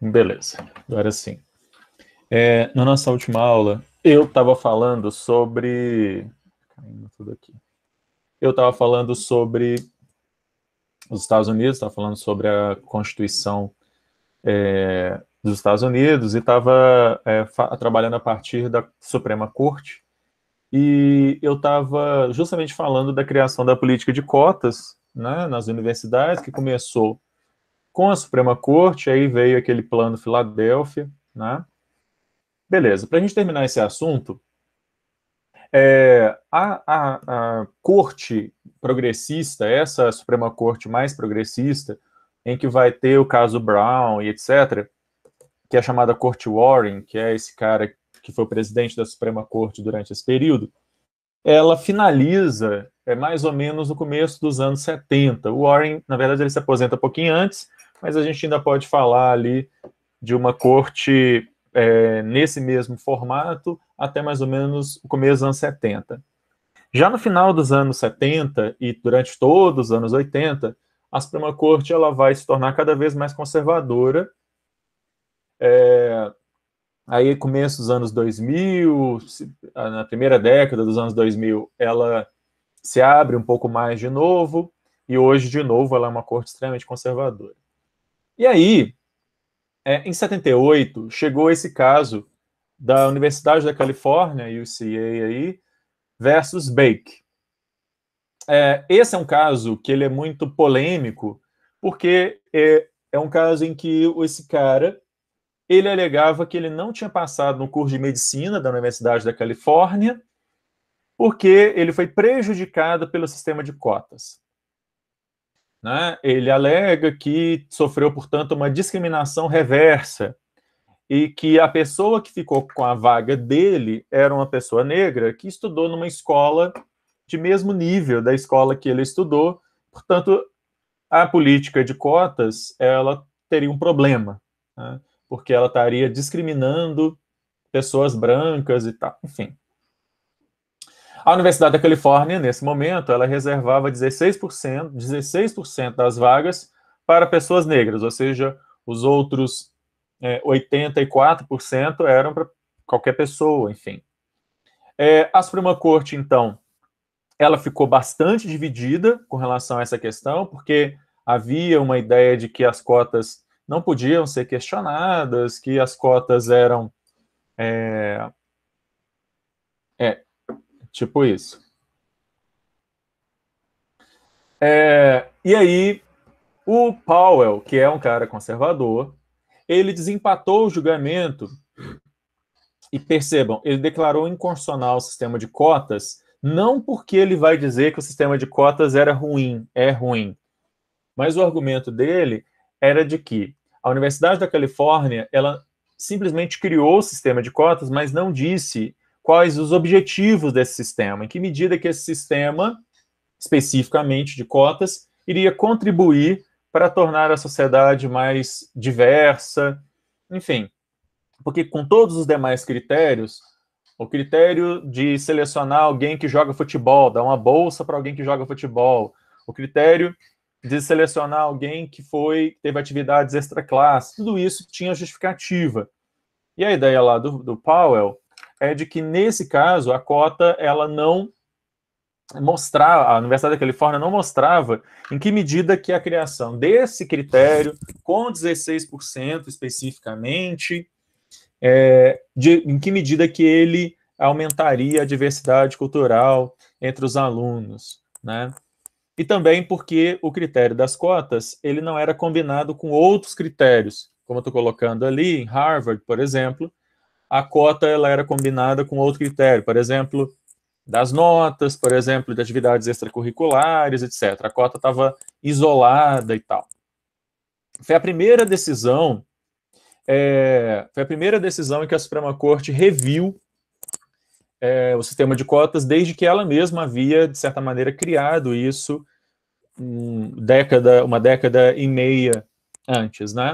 Beleza, agora sim. Na nossa última aula, eu estava falando sobre. Caindo tudo aqui. Eu estava falando sobre os Estados Unidos, estava falando sobre a Constituição dos Estados Unidos e estava trabalhando a partir da Suprema Corte. E eu estava justamente falando da criação da política de cotas, né, nas universidades, que começou com a Suprema Corte, aí veio aquele plano Filadélfia, né? Beleza, para a gente terminar esse assunto, a corte progressista, essa Suprema Corte mais progressista, em que vai ter o caso Brown e etc., que é a chamada Corte Warren, que é esse cara que foi o presidente da Suprema Corte durante esse período, ela finaliza mais ou menos no começo dos anos 70. O Warren, na verdade, ele se aposenta um pouquinho antes, mas a gente ainda pode falar ali de uma corte nesse mesmo formato até mais ou menos o começo dos anos 70. Já no final dos anos 70 e durante todos os anos 80, a Suprema Corte ela vai se tornar cada vez mais conservadora. Aí, começo dos anos 2000, na primeira década dos anos 2000, ela se abre um pouco mais de novo, e hoje, de novo, ela é uma corte extremamente conservadora. E aí, em 78, chegou esse caso da Universidade da Califórnia, UCA aí, versus Bake. Esse é um caso que ele é muito polêmico, porque é um caso em que esse cara, ele alegava que ele não tinha passado no curso de medicina da Universidade da Califórnia, porque ele foi prejudicado pelo sistema de cotas. Né? Ele alega que sofreu, portanto, uma discriminação reversa e que a pessoa que ficou com a vaga dele era uma pessoa negra que estudou numa escola de mesmo nível da escola que ele estudou. Portanto, a política de cotas ela teria um problema, né? Porque ela estaria discriminando pessoas brancas e tal, enfim. A Universidade da Califórnia, nesse momento, ela reservava 16% das vagas para pessoas negras, ou seja, os outros 84% eram para qualquer pessoa, enfim. A Suprema Corte, então, ela ficou bastante dividida com relação a essa questão, porque havia uma ideia de que as cotas não podiam ser questionadas, que as cotas eram tipo isso. E aí, o Powell, que é um cara conservador, ele desempatou o julgamento e percebam, ele declarou inconstitucional o sistema de cotas, não porque ele vai dizer que o sistema de cotas era ruim, é ruim, mas o argumento dele era de que a Universidade da Califórnia, ela simplesmente criou o sistema de cotas, mas não disse quais os objetivos desse sistema, em que medida que esse sistema, especificamente de cotas, iria contribuir para tornar a sociedade mais diversa, enfim. Porque com todos os demais critérios, o critério de selecionar alguém que joga futebol, dar uma bolsa para alguém que joga futebol, o critério de selecionar alguém que teve atividades extra-classe, tudo isso tinha justificativa. E a ideia lá do Powell é de que, nesse caso, a cota, ela não mostrava, a Universidade da Califórnia não mostrava em que medida que a criação desse critério, com 16% especificamente, em que medida que ele aumentaria a diversidade cultural entre os alunos, né? E também porque o critério das cotas, ele não era combinado com outros critérios, como eu estou colocando ali, em Harvard, por exemplo, a cota ela era combinada com outro critério, por exemplo, das notas, por exemplo, de atividades extracurriculares, etc. A cota estava isolada e tal. Foi a primeira decisão em que a Suprema Corte reviu o sistema de cotas desde que ela mesma havia, de certa maneira, criado isso uma década e meia antes, né?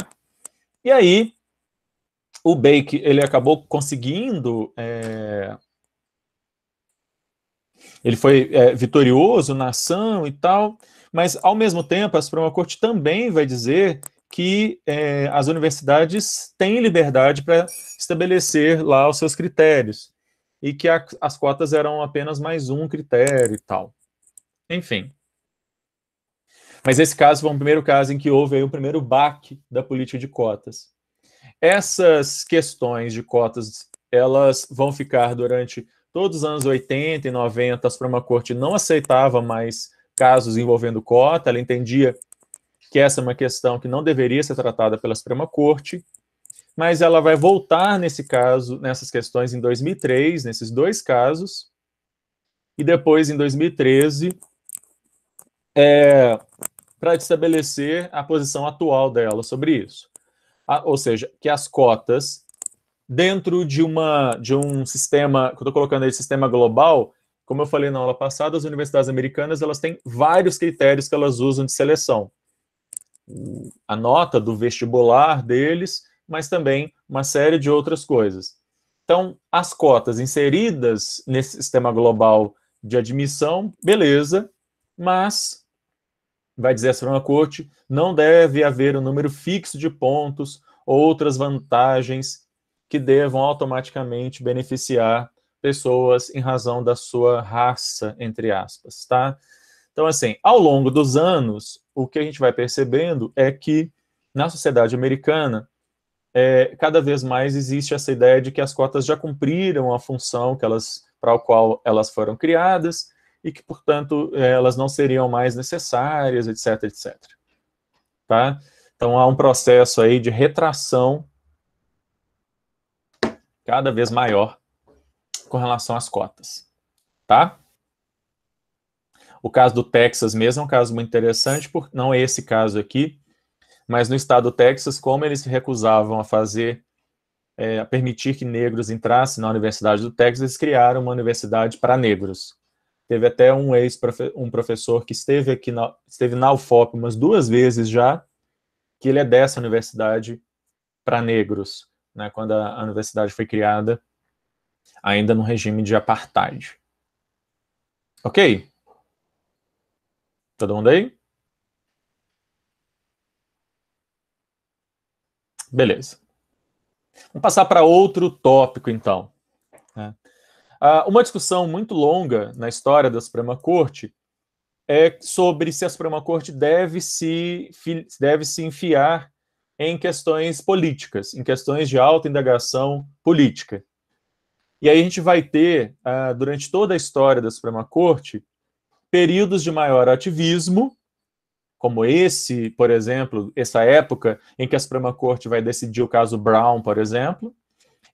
E aí, o Bake, ele acabou conseguindo... ele foi vitorioso na ação e tal, mas, ao mesmo tempo, a Suprema Corte também vai dizer que as universidades têm liberdade para estabelecer lá os seus critérios, e que as cotas eram apenas mais um critério e tal. Enfim. Mas esse caso foi o primeiro caso em que houve aí o primeiro baque da política de cotas. Essas questões de cotas, elas vão ficar durante todos os anos 80 e 90, a Suprema Corte não aceitava mais casos envolvendo cota, ela entendia que essa é uma questão que não deveria ser tratada pela Suprema Corte, mas ela vai voltar nesse caso, nessas questões em 2003, nesses dois casos, e depois em 2013, para estabelecer a posição atual dela sobre isso. Ou seja, que as cotas, dentro de um sistema, que eu estou colocando aí, sistema global, como eu falei na aula passada, as universidades americanas elas têm vários critérios que elas usam de seleção. A nota do vestibular deles, mas também uma série de outras coisas. Então, as cotas inseridas nesse sistema global de admissão, beleza, mas, vai dizer a Suprema Corte, não deve haver um número fixo de pontos ou outras vantagens que devam automaticamente beneficiar pessoas em razão da sua raça, entre aspas, tá? Então, assim, ao longo dos anos, o que a gente vai percebendo é que, na sociedade americana, cada vez mais existe essa ideia de que as cotas já cumpriram a função para a qual elas foram criadas e que, portanto, elas não seriam mais necessárias, etc, etc. Tá? Então, há um processo aí de retração cada vez maior com relação às cotas. Tá? O caso do Texas mesmo é um caso muito interessante, porque não é esse caso aqui, mas no estado do Texas, como eles se recusavam a a permitir que negros entrassem na Universidade do Texas, eles criaram uma universidade para negros. Teve até um professor que esteve na UFOP umas 2 vezes já, que ele é dessa universidade para negros, né, quando a universidade foi criada, ainda no regime de apartheid. Ok? Todo mundo aí? Beleza. Vamos passar para outro tópico, então. Uma discussão muito longa na história da Suprema Corte é sobre se a Suprema Corte deve se enfiar em questões políticas, em questões de autoindagação política. E aí a gente vai ter, durante toda a história da Suprema Corte, períodos de maior ativismo, como esse, por exemplo, essa época em que a Suprema Corte vai decidir o caso Brown, por exemplo,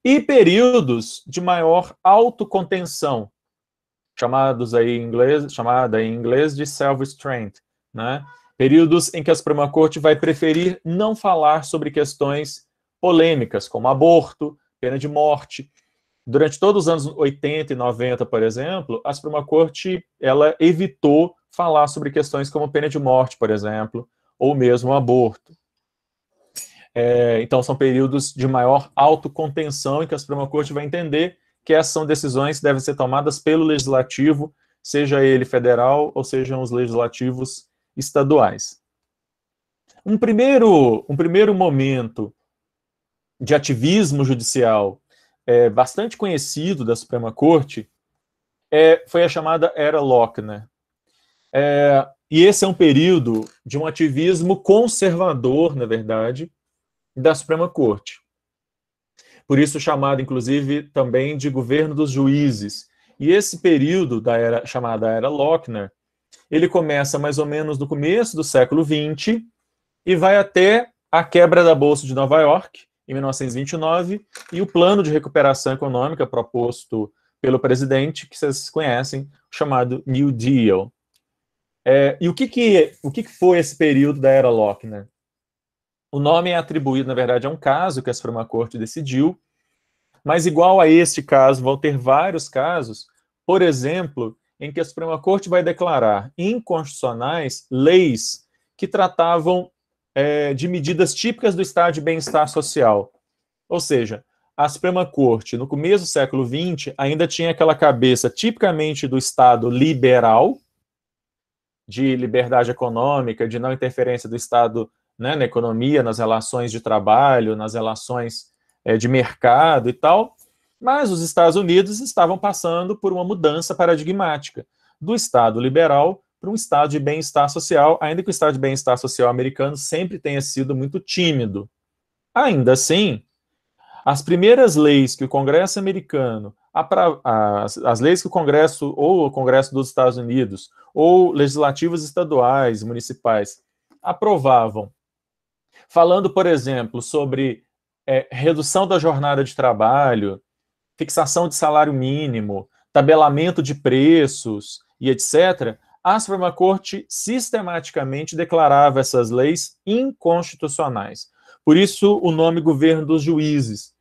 e períodos de maior autocontenção, chamada em inglês de self-restraint, né? Períodos em que a Suprema Corte vai preferir não falar sobre questões polêmicas, como aborto, pena de morte. Durante todos os anos 80 e 90, por exemplo, a Suprema Corte ela evitou falar sobre questões como pena de morte, por exemplo, ou mesmo aborto. Então, são períodos de maior autocontenção em que a Suprema Corte vai entender que essas são decisões que devem ser tomadas pelo legislativo, seja ele federal ou sejam os legislativos estaduais. Um primeiro momento de ativismo judicial bastante conhecido da Suprema Corte foi a chamada Era Lochner. E esse é um período de um ativismo conservador, na verdade, da Suprema Corte. Por isso chamado, inclusive, também de governo dos juízes. E esse período chamada Era Lochner, ele começa mais ou menos no começo do século XX e vai até a quebra da Bolsa de Nova York, em 1929, e o plano de recuperação econômica proposto pelo presidente, que vocês conhecem, chamado New Deal. E o que foi esse período da Era Lochner? O nome é atribuído, na verdade, a um caso que a Suprema Corte decidiu, mas igual a este caso, vão ter vários casos, por exemplo, em que a Suprema Corte vai declarar inconstitucionais leis que tratavam de medidas típicas do estado de bem-estar social. Ou seja, a Suprema Corte, no começo do século XX, ainda tinha aquela cabeça tipicamente do Estado liberal, de liberdade econômica, de não interferência do Estado né, na economia, nas relações de trabalho, nas relações de mercado e tal, mas os Estados Unidos estavam passando por uma mudança paradigmática do Estado liberal para um estado de bem-estar social, ainda que o estado de bem-estar social americano sempre tenha sido muito tímido. Ainda assim, as primeiras leis que o Congresso americano, as leis que o Congresso, ou o Congresso dos Estados Unidos, ou legislativos estaduais, municipais, aprovavam, falando, por exemplo, sobre redução da jornada de trabalho, fixação de salário mínimo, tabelamento de preços e etc., a Suprema Corte sistematicamente declarava essas leis inconstitucionais. Por isso, o nome governo dos juízes,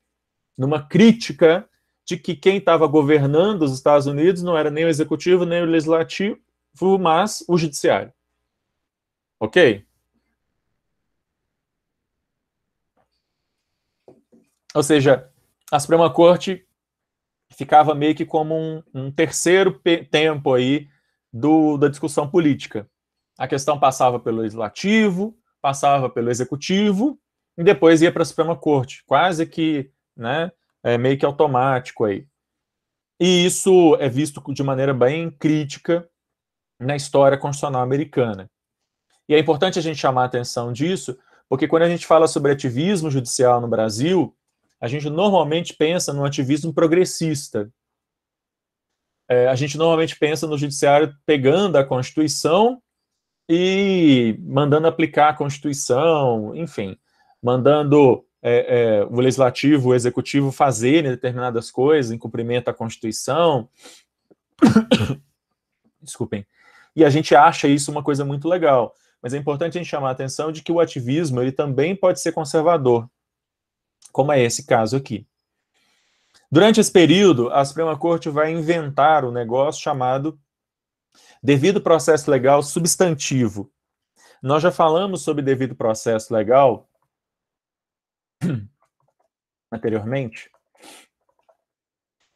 numa crítica de que quem estava governando os Estados Unidos não era nem o executivo, nem o legislativo, mas o judiciário. Ok? Ou seja, a Suprema Corte ficava meio que como um terceiro tempo aí da discussão política. A questão passava pelo legislativo, passava pelo executivo e depois ia para a Suprema Corte, quase que, né, meio que automático aí. E isso é visto de maneira bem crítica na história constitucional americana. E é importante a gente chamar a atenção disso, porque quando a gente fala sobre ativismo judicial no Brasil, a gente normalmente pensa no ativismo progressista. A gente normalmente pensa no judiciário pegando a Constituição e mandando aplicar a Constituição, enfim, mandando o legislativo, o executivo fazerem determinadas coisas em cumprimento à Constituição. Desculpem. E a gente acha isso uma coisa muito legal. Mas é importante a gente chamar a atenção de que o ativismo ele também pode ser conservador, como é esse caso aqui. Durante esse período, a Suprema Corte vai inventar um negócio chamado devido processo legal substantivo. Nós já falamos sobre devido processo legal anteriormente.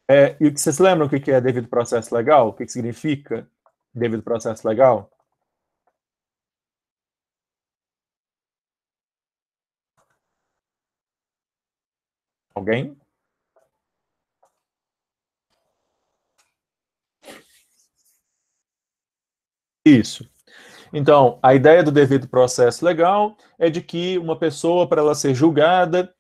E vocês lembram o que é devido processo legal? O que significa devido processo legal? Alguém? Isso. Então, a ideia do devido processo legal é de que uma pessoa, para ela ser julgada,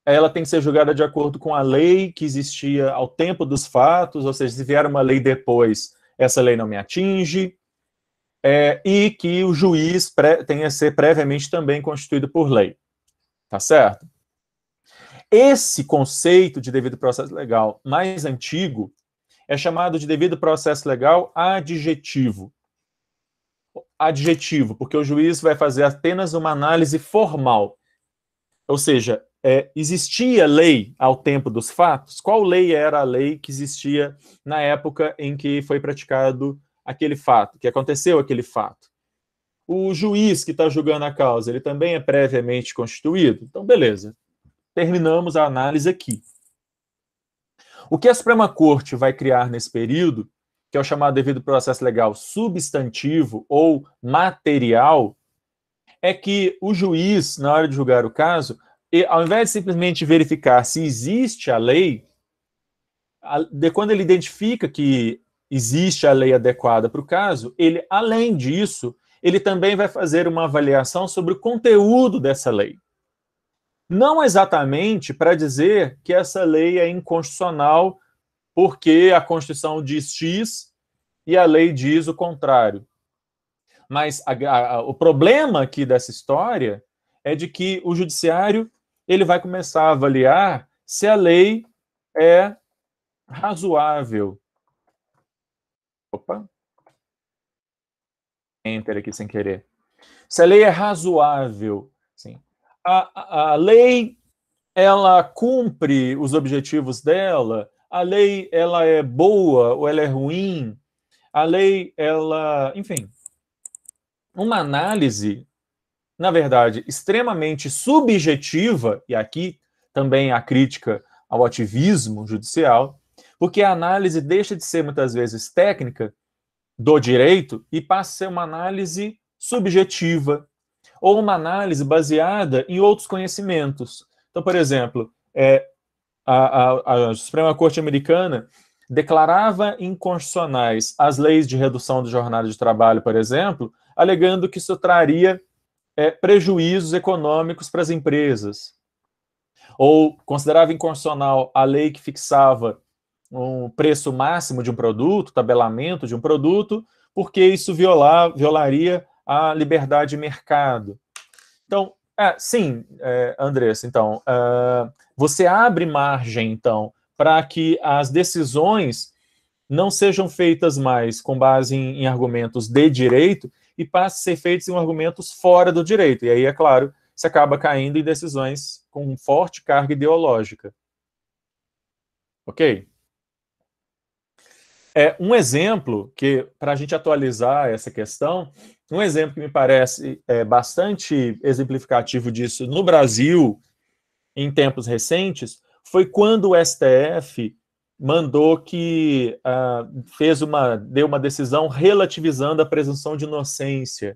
ela tem que ser julgada de acordo com a lei que existia ao tempo dos fatos, ou seja, se vier uma lei depois, essa lei não me atinge, e que o juiz tenha que ser previamente também constituído por lei. Tá certo? Esse conceito de devido processo legal mais antigo é chamado de devido processo legal adjetivo. Adjetivo, porque o juiz vai fazer apenas uma análise formal. Ou seja, existia lei ao tempo dos fatos? Qual lei era a lei que existia na época em que foi praticado aquele fato, que aconteceu aquele fato? O juiz que está julgando a causa, ele também é previamente constituído? Então, beleza. Terminamos a análise aqui. O que a Suprema Corte vai criar nesse período, que é o chamado devido processo legal substantivo ou material, é que o juiz, na hora de julgar o caso, ao invés de simplesmente verificar se existe a lei, quando ele identifica que existe a lei adequada para o caso, ele, além disso, ele também vai fazer uma avaliação sobre o conteúdo dessa lei. Não exatamente para dizer que essa lei é inconstitucional porque a Constituição diz X e a lei diz o contrário. Mas o problema aqui dessa história é de que o judiciário ele vai começar a avaliar se a lei é razoável. Opa. Enter aqui sem querer. Se a lei é razoável, sim. A lei ela cumpre os objetivos dela, a lei ela é boa ou ela é ruim, a lei ela, enfim, uma análise, na verdade, extremamente subjetiva, e aqui também a crítica ao ativismo judicial, porque a análise deixa de ser muitas vezes técnica do direito e passa a ser uma análise subjetiva. ou uma análise baseada em outros conhecimentos. Então, por exemplo, a Suprema Corte Americana declarava inconstitucionais as leis de redução de jornada de trabalho, por exemplo, alegando que isso traria prejuízos econômicos para as empresas. Ou considerava inconstitucional a lei que fixava um preço máximo de um produto, tabelamento de um produto, porque isso violaria a liberdade de mercado. Então, sim, Andressa, então, você abre margem, então, para que as decisões não sejam feitas mais com base em argumentos de direito e passem a ser feitas em argumentos fora do direito. E aí, é claro, você acaba caindo em decisões com forte carga ideológica. Ok? Um exemplo que, para a gente atualizar essa questão, um exemplo que me parece bastante exemplificativo disso no Brasil, em tempos recentes, foi quando o STF mandou que deu uma decisão relativizando a presunção de inocência,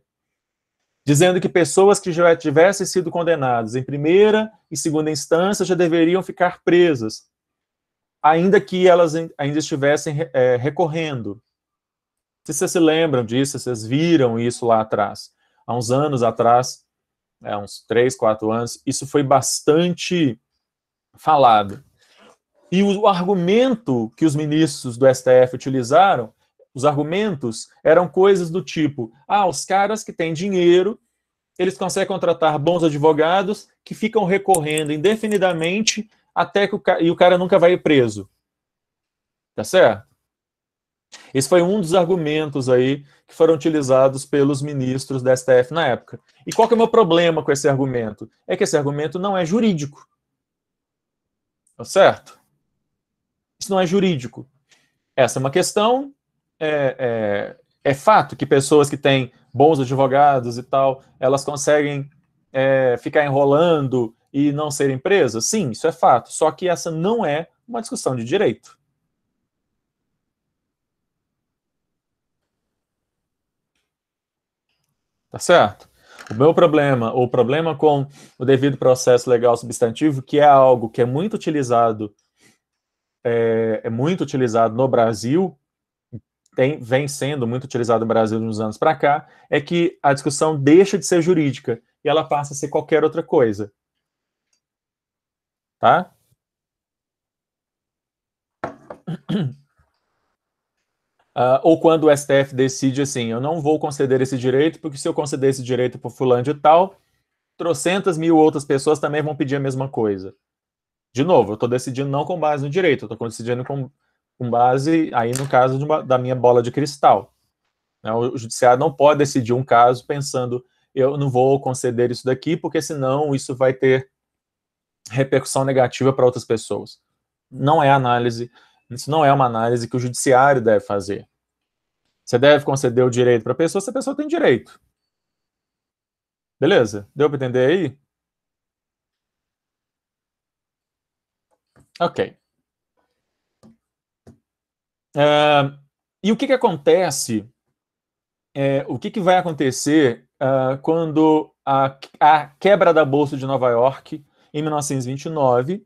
dizendo que pessoas que já tivessem sido condenadas em primeira e segunda instância já deveriam ficar presas, ainda que elas ainda estivessem recorrendo. Se vocês se lembram disso, vocês viram isso lá atrás. Há uns anos atrás, uns 3, 4 anos, isso foi bastante falado. E o argumento que os ministros do STF utilizaram, os argumentos eram coisas do tipo, os caras que têm dinheiro, eles conseguem contratar bons advogados que ficam recorrendo indefinidamente até que o cara nunca vai preso. Tá certo? Esse foi um dos argumentos aí que foram utilizados pelos ministros da STF na época. E qual que é o meu problema com esse argumento? É que esse argumento não é jurídico. Tá certo? Isso não é jurídico. Essa é uma questão. É fato que pessoas que têm bons advogados e tal, elas conseguem ficar enrolando e não serem presas? Sim, isso é fato. Só que essa não é uma discussão de direito. Tá certo? O meu problema, ou o problema com o devido processo legal substantivo, que é algo que é muito utilizado no Brasil, vem sendo muito utilizado no Brasil nos anos para cá, é que a discussão deixa de ser jurídica e ela passa a ser qualquer outra coisa. Tá? Ou quando o STF decide assim, eu não vou conceder esse direito, porque se eu conceder esse direito para fulano de tal, trocentas mil outras pessoas também vão pedir a mesma coisa. De novo, eu estou decidindo não com base no direito, eu estou decidindo com base, aí no caso da minha bola de cristal. O judiciário não pode decidir um caso pensando, eu não vou conceder isso daqui, porque senão isso vai ter repercussão negativa para outras pessoas. Não é análise, isso não é uma análise que o judiciário deve fazer. Você deve conceder o direito para a pessoa se a pessoa tem direito. Beleza? Deu para entender aí? Ok. E o que acontece? O que vai acontecer quando a quebra da Bolsa de Nova York, em 1929,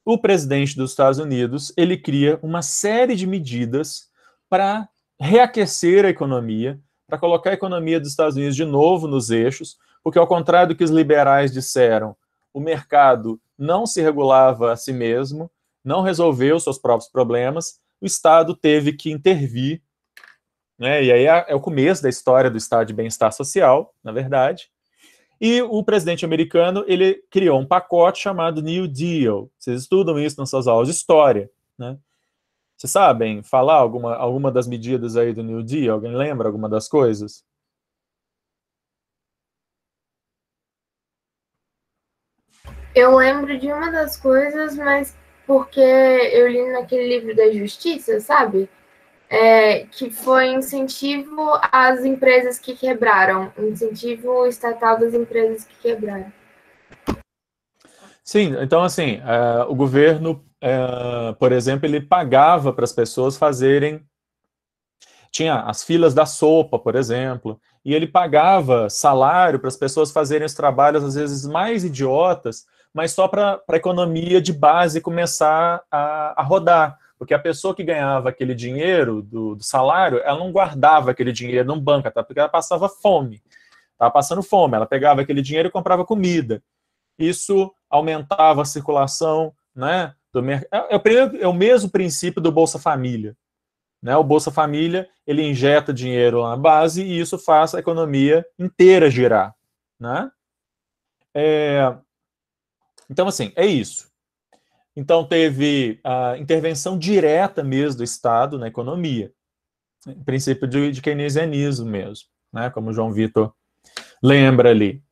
o presidente dos Estados Unidos ele cria uma série de medidas para reaquecer a economia, para colocar a economia dos Estados Unidos de novo nos eixos, porque ao contrário do que os liberais disseram, o mercado não se regulava a si mesmo, não resolveu seus próprios problemas, o Estado teve que intervir, né? E aí é o começo da história do Estado de bem-estar social, na verdade. E o presidente americano, ele criou um pacote chamado New Deal. Vocês estudam isso nas suas aulas de história, né? Vocês sabem falar alguma das medidas aí do New Deal? Alguém lembra alguma das coisas? Eu lembro de uma das coisas, mas porque eu li naquele livro da Justiça, sabe? Que foi incentivo às empresas que quebraram, incentivo estatal das empresas que quebraram. Sim, então assim, o governo, por exemplo, ele pagava para as pessoas fazerem, tinha as filas da sopa, por exemplo, e ele pagava salário para as pessoas fazerem os trabalhos, às vezes, mais idiotas, mas só para a economia de base começar a rodar. Porque a pessoa que ganhava aquele dinheiro do salário, ela não guardava aquele dinheiro num banco, tá? Porque ela passava fome. Estava passando fome, ela pegava aquele dinheiro e comprava comida. Isso aumentava a circulação, né? É o mesmo princípio do Bolsa Família. Né? O Bolsa Família, ele injeta dinheiro na base e isso faz a economia inteira girar. Né? Então, assim, é isso. Então, teve a intervenção direta mesmo do Estado na economia. Princípio de keynesianismo mesmo, né? Como o João Vitor lembra ali.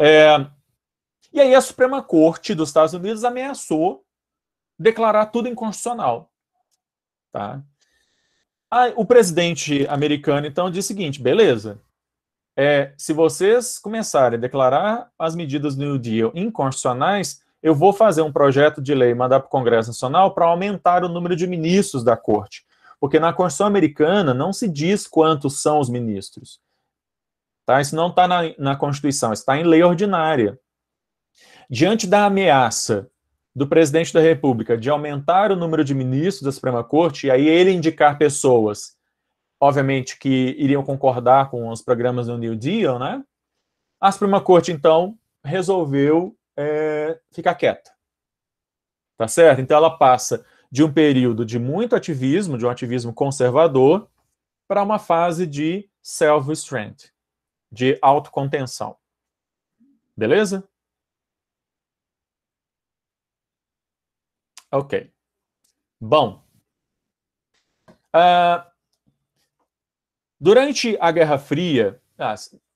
E aí a Suprema Corte dos Estados Unidos ameaçou declarar tudo inconstitucional. Tá? O presidente americano, então, disse o seguinte, beleza, se vocês começarem a declarar as medidas do New Deal inconstitucionais, eu vou fazer um projeto de lei, mandar para o Congresso Nacional para aumentar o número de ministros da Corte. Porque na Constituição americana não se diz quantos são os ministros. Tá? Isso não está na Constituição, está em lei ordinária. Diante da ameaça do presidente da República de aumentar o número de ministros da Suprema Corte, e aí ele indicar pessoas, obviamente, que iriam concordar com os programas do New Deal, né? A Suprema Corte, então, resolveu ficar quieta. Tá certo? Então ela passa de um período de muito ativismo, de um ativismo conservador, para uma fase de self-restraint, de autocontenção. Beleza? Ok. Bom. Durante a Guerra Fria,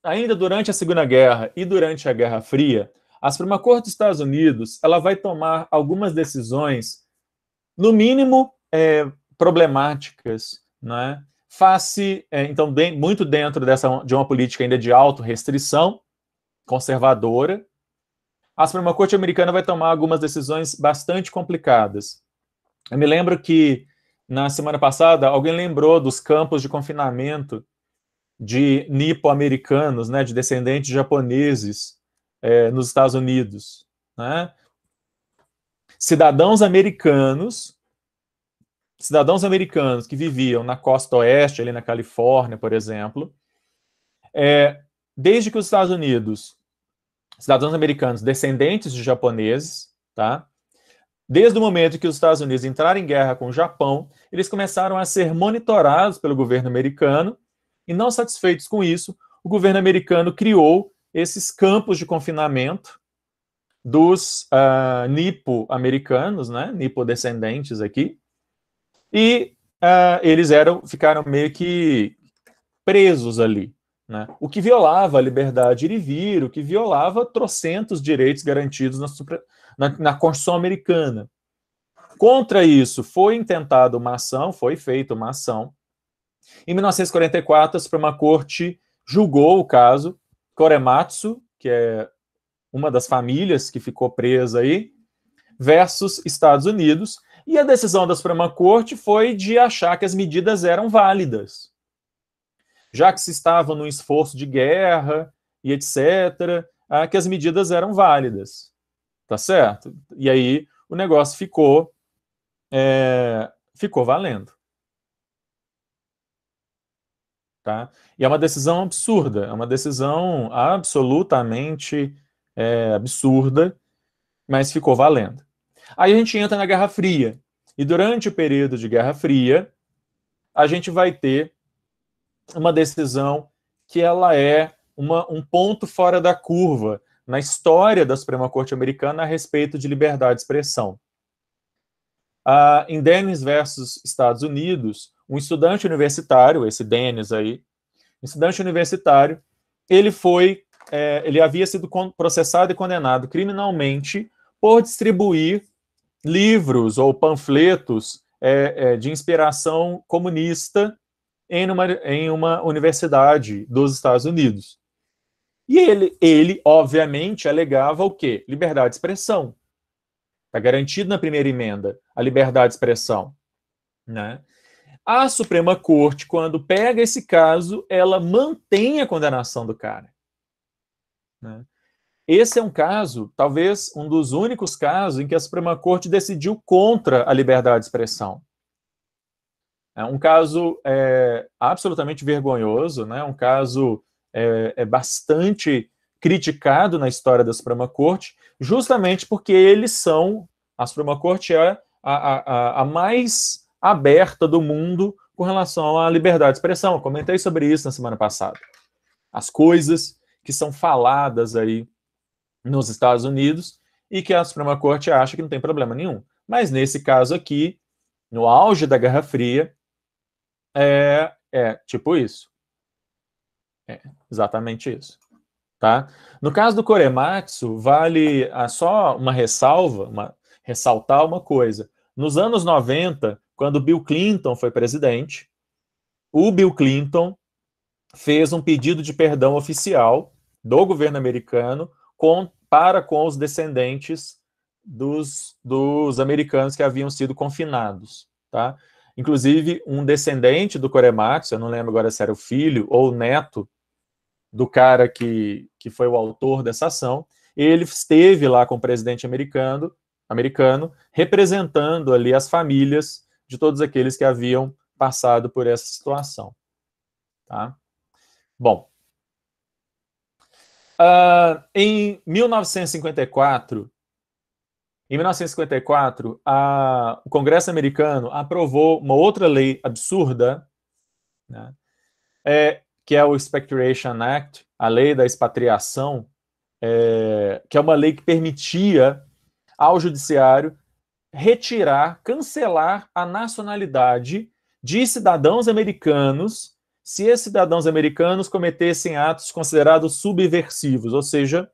ainda durante a Segunda Guerra e durante a Guerra Fria, a Suprema Corte dos Estados Unidos ela vai tomar algumas decisões, no mínimo, problemáticas, né? Então, muito dentro de uma política ainda de autorrestrição, conservadora, a Suprema Corte americana vai tomar algumas decisões bastante complicadas. Eu me lembro que, na semana passada, alguém lembrou dos campos de confinamento de nipo-americanos, né, de descendentes japoneses nos Estados Unidos. Né? Cidadãos americanos que viviam na costa oeste, ali na Califórnia, por exemplo, desde que os Estados Unidos, cidadãos americanos descendentes de japoneses, tá? Desde o momento que os Estados Unidos entraram em guerra com o Japão, eles começaram a ser monitorados pelo governo americano e, não satisfeitos com isso, o governo americano criou esses campos de confinamento dos nipo-americanos, né, nipo-descendentes aqui, e eles ficaram meio que presos ali, né, o que violava a liberdade de ir e vir, o que violava trocentos direitos garantidos na Constituição americana. Contra isso, foi feita uma ação. Em 1944, a Suprema Corte julgou o caso Korematsu, que é uma das famílias que ficou presa aí, versus Estados Unidos, e a decisão da Suprema Corte foi de achar que as medidas eram válidas. Já que se estava num esforço de guerra e etc., que as medidas eram válidas. Tá certo? E aí o negócio ficou valendo. Tá? E é uma decisão absurda, é uma decisão absolutamente absurda, mas ficou valendo. Aí a gente entra na Guerra Fria, e durante o período de Guerra Fria, a gente vai ter uma decisão que ela é um ponto fora da curva na história da Suprema Corte Americana a respeito de liberdade de expressão. Em Dennis versus Estados Unidos, um estudante universitário, esse Dennis aí, estudante universitário, ele havia sido processado e condenado criminalmente por distribuir livros ou panfletos de inspiração comunista em uma universidade dos Estados Unidos. E ele, obviamente, alegava o quê? Liberdade de expressão. Está garantido na primeira emenda a liberdade de expressão. Né? A Suprema Corte, quando pega esse caso, ela mantém a condenação do cara. Né? Esse é um caso, talvez um dos únicos casos em que a Suprema Corte decidiu contra a liberdade de expressão. É um caso absolutamente vergonhoso, né? Um caso bastante criticado na história da Suprema Corte, justamente porque a Suprema Corte é a mais aberta do mundo com relação à liberdade de expressão. Eu comentei sobre isso na semana passada. As coisas que são faladas aí nos Estados Unidos e que a Suprema Corte acha que não tem problema nenhum. Mas nesse caso aqui, no auge da Guerra Fria, tipo isso. É exatamente isso. Tá? No caso do Korematsu, vale só uma ressalva, ressaltar uma coisa. Nos anos 90, quando Bill Clinton foi presidente, o Bill Clinton fez um pedido de perdão oficial do governo americano para com os descendentes dos americanos que haviam sido confinados. Tá? Inclusive, um descendente do Korematsu, eu não lembro agora se era o filho ou o neto do cara que foi o autor dessa ação, ele esteve lá com o presidente americano representando ali as famílias de todos aqueles que haviam passado por essa situação. Tá? Bom, em 1954, o Congresso americano aprovou uma outra lei absurda, né, que é o Expatriation Act, a lei da expatriação, que é uma lei que permitia ao judiciário cancelar a nacionalidade de cidadãos americanos se esses cidadãos americanos cometessem atos considerados subversivos, ou seja,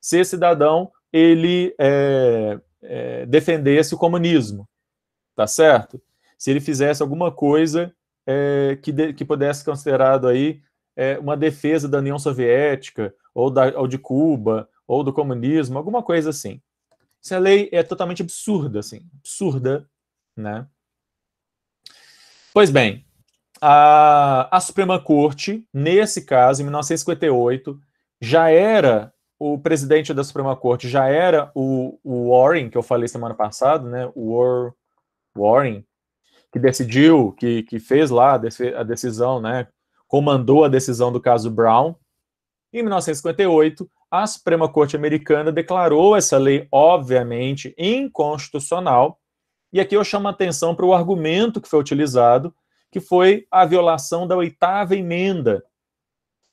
se esse cidadão ele defendesse o comunismo, tá certo? Se ele fizesse alguma coisa que pudesse ser considerado aí uma defesa da União Soviética, ou de Cuba, ou do comunismo, alguma coisa assim. Essa lei é totalmente absurda, assim, absurda, né? Pois bem, a Suprema Corte, nesse caso, em 1958, o presidente da Suprema Corte já era o Warren, que eu falei semana passada, né? O Warren, que decidiu, que fez lá a decisão, né? Comandou a decisão do caso Brown. Em 1958, a Suprema Corte americana declarou essa lei, obviamente, inconstitucional. E aqui eu chamo a atenção para o argumento que foi utilizado, que foi a violação da 8ª emenda.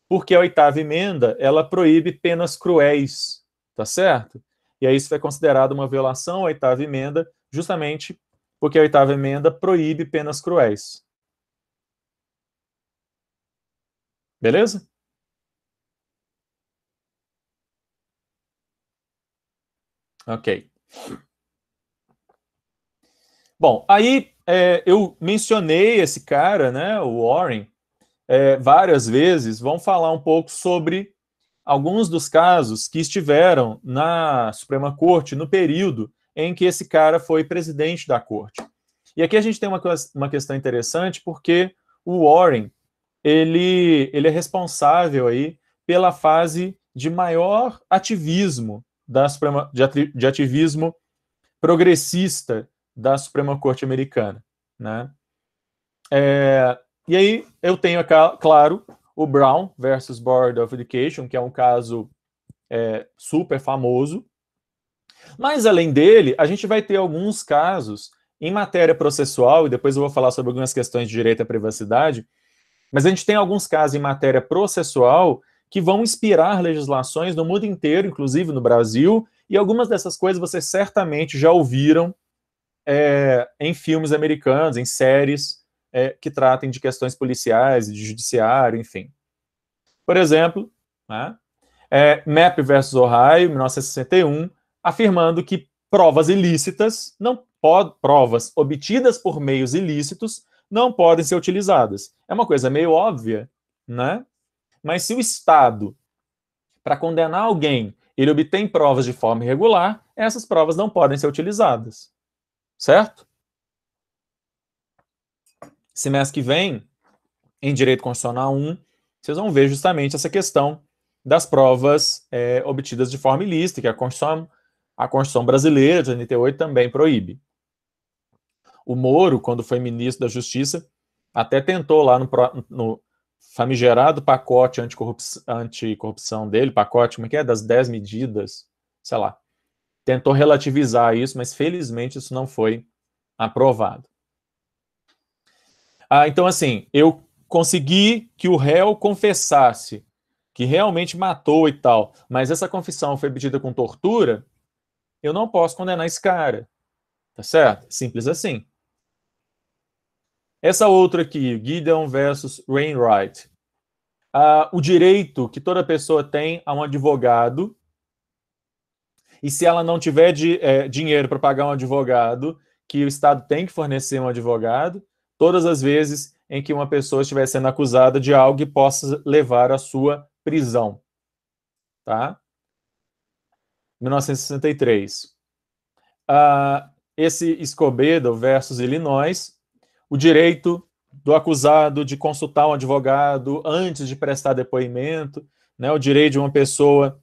Porque a 8ª emenda, ela proíbe penas cruéis, tá certo? E aí isso foi considerado uma violação à 8ª emenda, justamente porque a 8ª emenda proíbe penas cruéis. Beleza? Ok. Bom, aí eu mencionei esse cara, né, o Warren, várias vezes. Vamos falar um pouco sobre alguns dos casos que estiveram na Suprema Corte no período em que esse cara foi presidente da corte. E aqui a gente tem uma questão interessante, porque o Warren, ele é responsável aí pela fase de maior ativismo de ativismo progressista da Suprema Corte americana, né? E aí eu tenho, claro, o Brown versus Board of Education, que é um caso super famoso. Mas, além dele, a gente vai ter alguns casos em matéria processual, e depois eu vou falar sobre algumas questões de direito à privacidade, mas a gente tem alguns casos em matéria processual que vão inspirar legislações no mundo inteiro, inclusive no Brasil, e algumas dessas coisas vocês certamente já ouviram em filmes americanos, em séries que tratem de questões policiais, de judiciário, enfim. Por exemplo, né, Mapp versus Ohio, 1961, afirmando que provas ilícitas, provas obtidas por meios ilícitos, não podem ser utilizadas. É uma coisa meio óbvia, né? Mas se o Estado, para condenar alguém, ele obtém provas de forma irregular, essas provas não podem ser utilizadas. Certo? semestre que vem, em Direito Constitucional 1, vocês vão ver justamente essa questão das provas obtidas de forma ilícita, que a Constituição brasileira de 88 também proíbe. O Moro, quando foi ministro da Justiça, até tentou lá no famigerado pacote anticorrupção dele, pacote, como é que é? Das 10 medidas, sei lá. Tentou relativizar isso, mas felizmente isso não foi aprovado. Então, assim, eu consegui que o réu confessasse que realmente matou e tal, mas essa confissão foi obtida com tortura, eu não posso condenar esse cara. Tá certo? Simples assim. Essa outra aqui, Gideon versus Wainwright. O direito que toda pessoa tem a um advogado, e se ela não tiver dinheiro para pagar um advogado, que o Estado tem que fornecer um advogado, todas as vezes em que uma pessoa estiver sendo acusada de algo que possa levar à sua prisão. Tá? 1963. Esse Escobedo versus Illinois, o direito do acusado de consultar um advogado antes de prestar depoimento, né, o direito de uma pessoa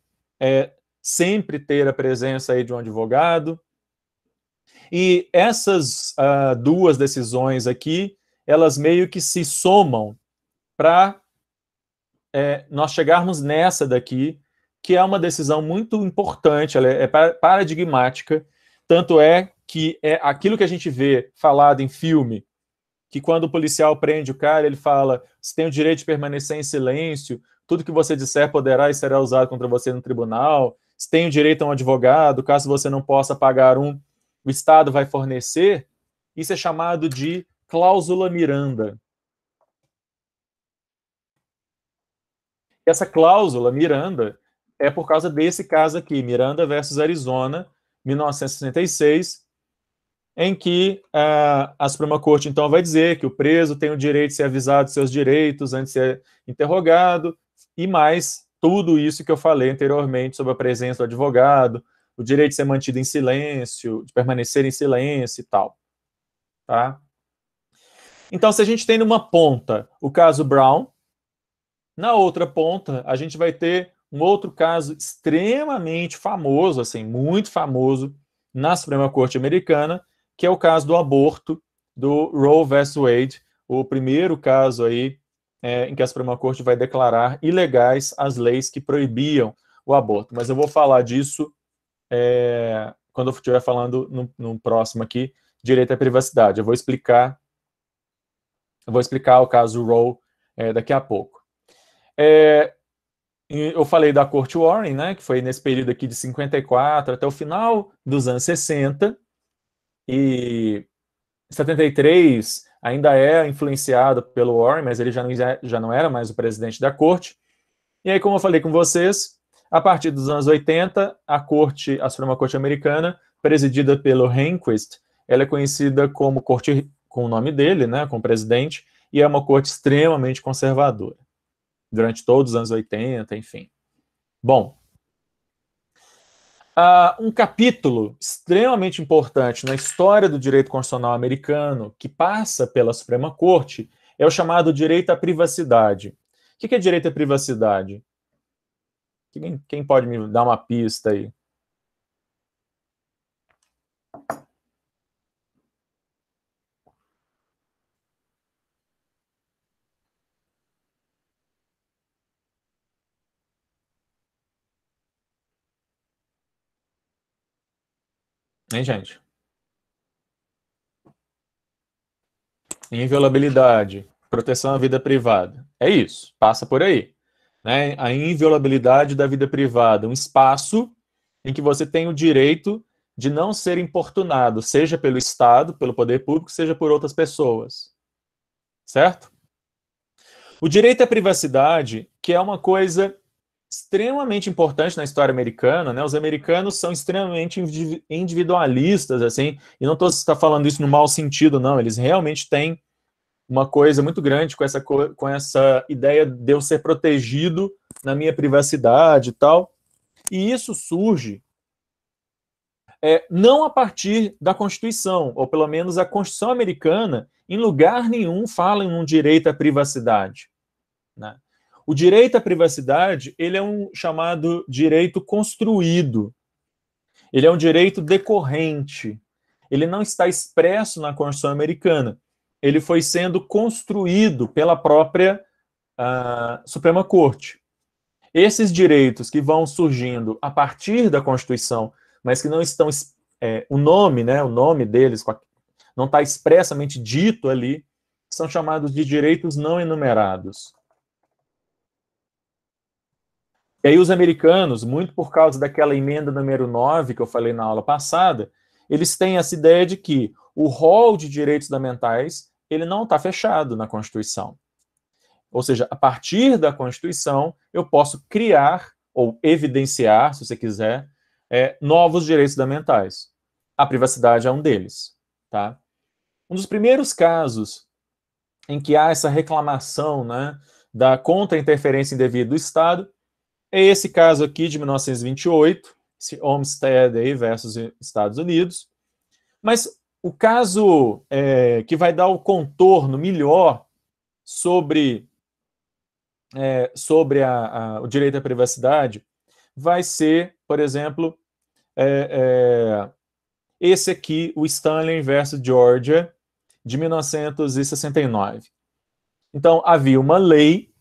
sempre ter a presença aí de um advogado. E essas duas decisões aqui, elas meio que se somam para nós chegarmos nessa daqui, que é uma decisão muito importante, ela é paradigmática, tanto é que é aquilo que a gente vê falado em filme, que quando o policial prende o cara, ele fala, você tem o direito de permanecer em silêncio, tudo que você disser poderá e será usado contra você no tribunal, você tem o direito a um advogado, caso você não possa pagar o Estado vai fornecer, isso é chamado de cláusula Miranda. Essa cláusula Miranda é por causa desse caso aqui, Miranda versus Arizona, 1966, em que a Suprema Corte, então, vai dizer que o preso tem o direito de ser avisado dos seus direitos antes de ser interrogado, e mais tudo isso que eu falei anteriormente sobre a presença do advogado, o direito de ser mantido em silêncio, de permanecer em silêncio e tal. Tá? Então, se a gente tem numa ponta o caso Brown, na outra ponta, a gente vai ter um outro caso extremamente famoso, assim, muito famoso, na Suprema Corte Americana, que é o caso do aborto, do Roe vs. Wade, o primeiro caso aí em que a Suprema Corte vai declarar ilegais as leis que proibiam o aborto. Mas eu vou falar disso quando eu estiver falando no próximo aqui, direito à privacidade. Eu vou explicar o caso Roe daqui a pouco. Eu falei da Corte Warren, né, que foi nesse período aqui de 54 até o final dos anos 60, e 73 ainda é influenciado pelo Warren, mas ele já não era mais o presidente da corte. E aí, como eu falei com vocês, a partir dos anos 80, a Suprema Corte Americana, presidida pelo Rehnquist, ela é conhecida como corte, com o nome dele, né, como presidente, e é uma corte extremamente conservadora, durante todos os anos 80, enfim. Bom, um capítulo extremamente importante na história do direito constitucional americano, que passa pela Suprema Corte, é o chamado direito à privacidade. O que é direito à privacidade? Quem pode me dar uma pista aí? Hein, gente? Inviolabilidade, proteção à vida privada. É isso, passa por aí. Né? A inviolabilidade da vida privada, um espaço em que você tem o direito de não ser importunado, seja pelo Estado, pelo poder público, seja por outras pessoas. Certo? O direito à privacidade, que é uma coisa extremamente importante na história americana, né? Os americanos são extremamente individualistas, assim, e não estou falando isso no mau sentido, não, eles realmente têm uma coisa muito grande com essa ideia de eu ser protegido na minha privacidade e tal, e isso surge não a partir da Constituição, ou pelo menos a Constituição americana, em lugar nenhum fala em um direito à privacidade, né? O direito à privacidade, ele é um chamado direito construído, ele é um direito decorrente, ele não está expresso na Constituição americana, ele foi sendo construído pela própria Suprema Corte. Esses direitos que vão surgindo a partir da Constituição, mas que não estão, o nome, né, o nome deles não está expressamente dito ali, são chamados de direitos não enumerados. E aí os americanos, muito por causa daquela emenda número 9 que eu falei na aula passada, eles têm essa ideia de que o rol de direitos fundamentais, ele não está fechado na Constituição. Ou seja, a partir da Constituição, eu posso criar ou evidenciar, se você quiser, novos direitos fundamentais. A privacidade é um deles, tá? Um dos primeiros casos em que há essa reclamação, né, da contra-interferência indevida do Estado é esse caso aqui de 1928, esse Olmsted aí versus Estados Unidos. Mas o caso que vai dar o contorno melhor sobre o direito à privacidade vai ser, por exemplo, esse aqui, o Stanley versus Georgia, de 1969. Então, havia uma lei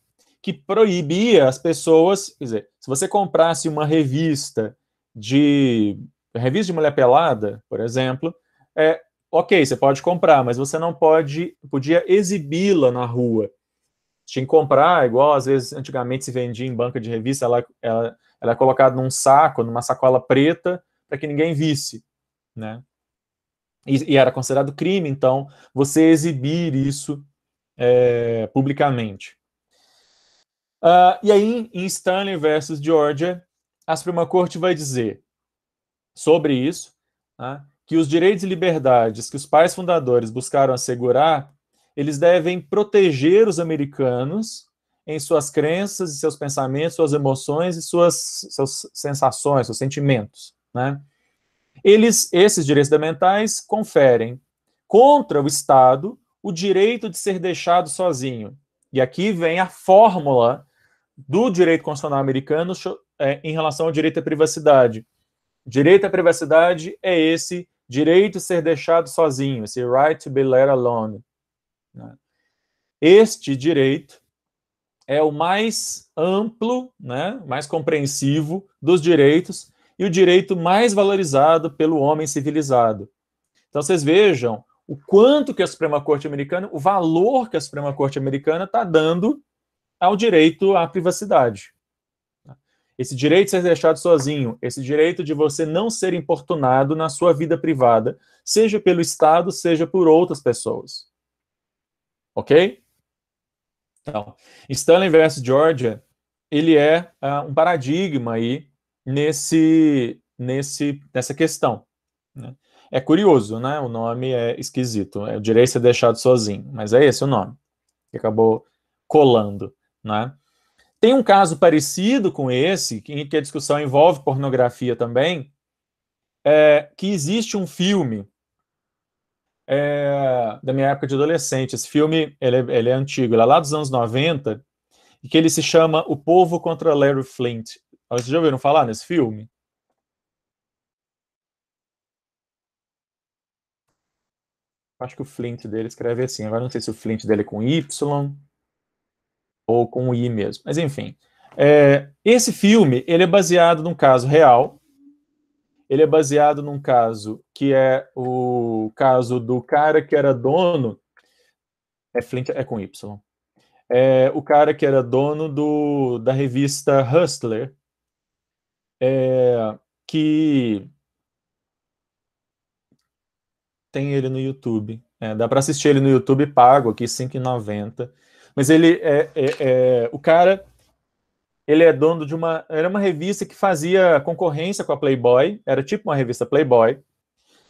que proibia as pessoas, quer dizer, se você comprasse uma revista de mulher pelada, por exemplo, ok, você pode comprar, mas você não podia exibi-la na rua. Tinha que comprar, igual às vezes antigamente se vendia em banca de revista, ela é colocada num saco, numa sacola preta, para que ninguém visse, né? E era considerado crime, então, você exibir isso publicamente. E aí, em Stanley versus Georgia, a Suprema Corte vai dizer sobre isso, né, que os direitos e liberdades que os pais fundadores buscaram assegurar, eles devem proteger os americanos em suas crenças, seus pensamentos, suas emoções e suas sensações, seus sentimentos, né? Esses direitos fundamentais conferem contra o Estado o direito de ser deixado sozinho. E aqui vem a fórmula do direito constitucional americano em relação ao direito à privacidade. Direito à privacidade é esse direito de ser deixado sozinho, esse right to be let alone. Este direito é o mais amplo, né, mais compreensivo dos direitos e o direito mais valorizado pelo homem civilizado. Então, vocês vejam o quanto que a Suprema Corte Americana, o valor que a Suprema Corte Americana está dando ao direito à privacidade. Esse direito de ser deixado sozinho, esse direito de você não ser importunado na sua vida privada, seja pelo Estado, seja por outras pessoas. Ok? Então, Stanley versus Georgia, ele é um paradigma aí nessa questão, né? É curioso, né? O nome é esquisito, é o direito de ser deixado sozinho, mas é esse o nome, que acabou colando, né? Tem um caso parecido com esse, em que a discussão envolve pornografia também, que existe um filme da minha época de adolescente. Esse filme ele é antigo, ele é lá dos anos 90, e que ele se chama O Povo contra Larry Flynt. Vocês já ouviram falar nesse filme? Acho que o Flint dele escreve assim. Agora não sei se o Flint dele é com Y ou com I mesmo. Mas enfim. Esse filme, ele é baseado num caso real. Ele é baseado num caso que é o caso do cara que era dono... Flint é com Y. O cara que era dono da revista Hustler, que tem ele no YouTube. Dá para assistir ele no YouTube pago aqui, R$5,90. Mas o cara, ele é dono era uma revista que fazia concorrência com a Playboy, era tipo uma revista Playboy.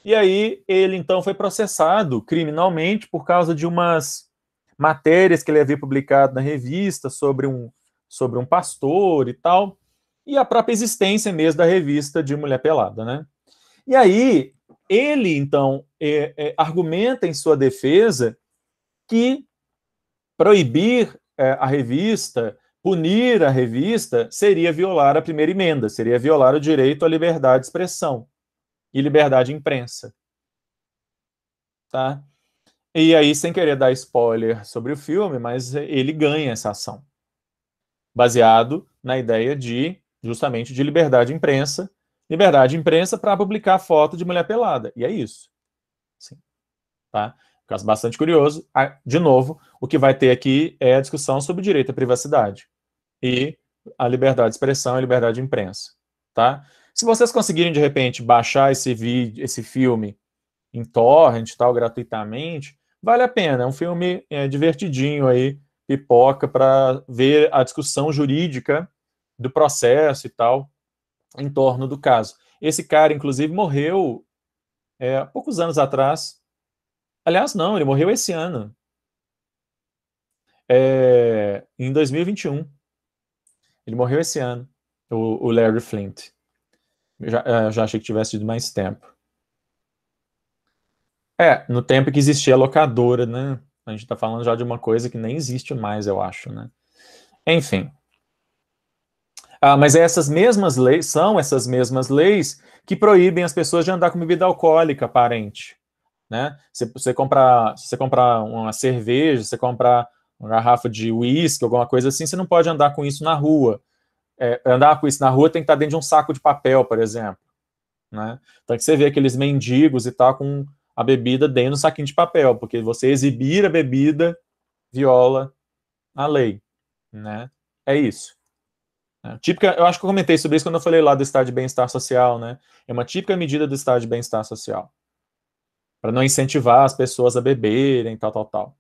E aí ele então foi processado criminalmente por causa de umas matérias que ele havia publicado na revista sobre um pastor e tal, e a própria existência mesmo da revista de mulher pelada, né? E aí, ele, então, argumenta em sua defesa que proibir a revista, punir a revista, seria violar a primeira emenda, seria violar o direito à liberdade de expressão e liberdade de imprensa. Tá? E aí, sem querer dar spoiler sobre o filme, mas ele ganha essa ação, baseado na ideia de, justamente, de liberdade de imprensa para publicar foto de mulher pelada. E é isso. Sim. Tá? Caso bastante curioso. De novo, o que vai ter aqui é a discussão sobre o direito à privacidade e a liberdade de expressão e a liberdade de imprensa. Tá? Se vocês conseguirem, de repente, baixar esse vídeo, esse filme em torrent, tal, gratuitamente, vale a pena. É um filme divertidinho aí, pipoca, para ver a discussão jurídica do processo e tal, em torno do caso. Esse cara, inclusive, morreu há poucos anos atrás. Aliás, não, ele morreu esse ano. Em 2021. Ele morreu esse ano, o Larry Flynt. Já achei que tivesse tido mais tempo. No tempo que existia a locadora, né? A gente tá falando já de uma coisa que nem existe mais, eu acho, né? Enfim. Mas essas mesmas leis, são essas mesmas leis que proíbem as pessoas de andar com bebida alcoólica aparente, né? Se você comprar uma cerveja, você comprar uma garrafa de uísque, alguma coisa assim, você não pode andar com isso na rua. Andar com isso na rua tem que estar dentro de um saco de papel, por exemplo, né? Então que você vê aqueles mendigos e tal com a bebida dentro do saquinho de papel, porque você exibir a bebida viola a lei, né? É isso. Típica, eu acho que eu comentei sobre isso quando eu falei lá do estado de bem-estar social, né? É uma típica medida do estado de bem-estar social, para não incentivar as pessoas a beberem, tal.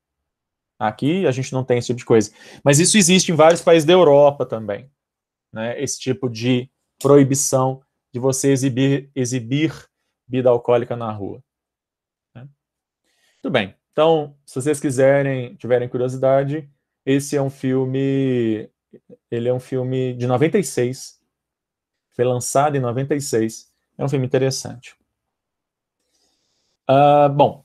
Aqui a gente não tem esse tipo de coisa. Mas isso existe em vários países da Europa também, né? Esse tipo de proibição de você exibir bebida alcoólica na rua. Né? Muito bem. Então, se vocês tiverem curiosidade, esse é um filme... Ele é um filme de 96. Foi lançado em 96. É um filme interessante. Bom,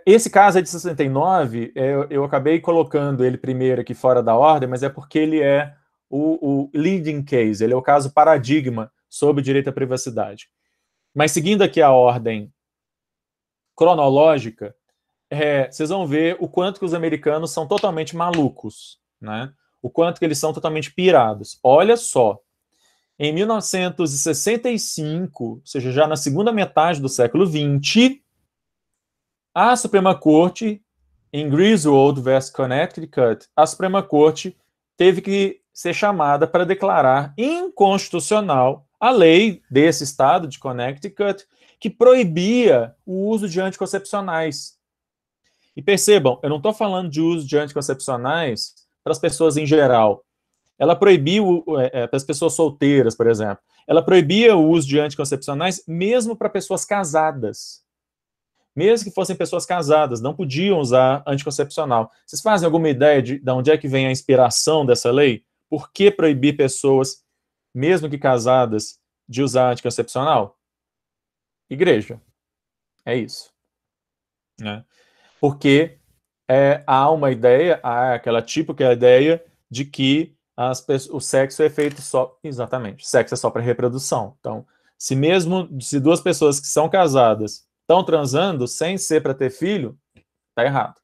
esse caso é de 69. Eu acabei colocando ele primeiro aqui fora da ordem, mas é porque ele é o leading case, ele é o caso paradigma sobre o direito à privacidade. Mas seguindo aqui a ordem cronológica, vocês vão ver o quanto que os americanos são totalmente malucos, né? O quanto que eles são totalmente pirados. Olha só, em 1965, ou seja, já na segunda metade do século XX, a Suprema Corte, em Griswold vs. Connecticut, a Suprema Corte teve que ser chamada para declarar inconstitucional a lei desse estado de Connecticut que proibia o uso de anticoncepcionais. E percebam, eu não estou falando de uso de anticoncepcionais para as pessoas em geral. Ela proibiu, para as pessoas solteiras, por exemplo, ela proibia o uso de anticoncepcionais mesmo para pessoas casadas. Mesmo que fossem pessoas casadas, não podiam usar anticoncepcional. Vocês fazem alguma ideia de onde é que vem a inspiração dessa lei? Por que proibir pessoas, mesmo que casadas, de usar anticoncepcional? Igreja. É isso. Né? Porque há uma ideia, aquela típica ideia de que o sexo é feito só... Exatamente, sexo é só para reprodução. Então, se duas pessoas que são casadas estão transando sem ser para ter filho, tá errado.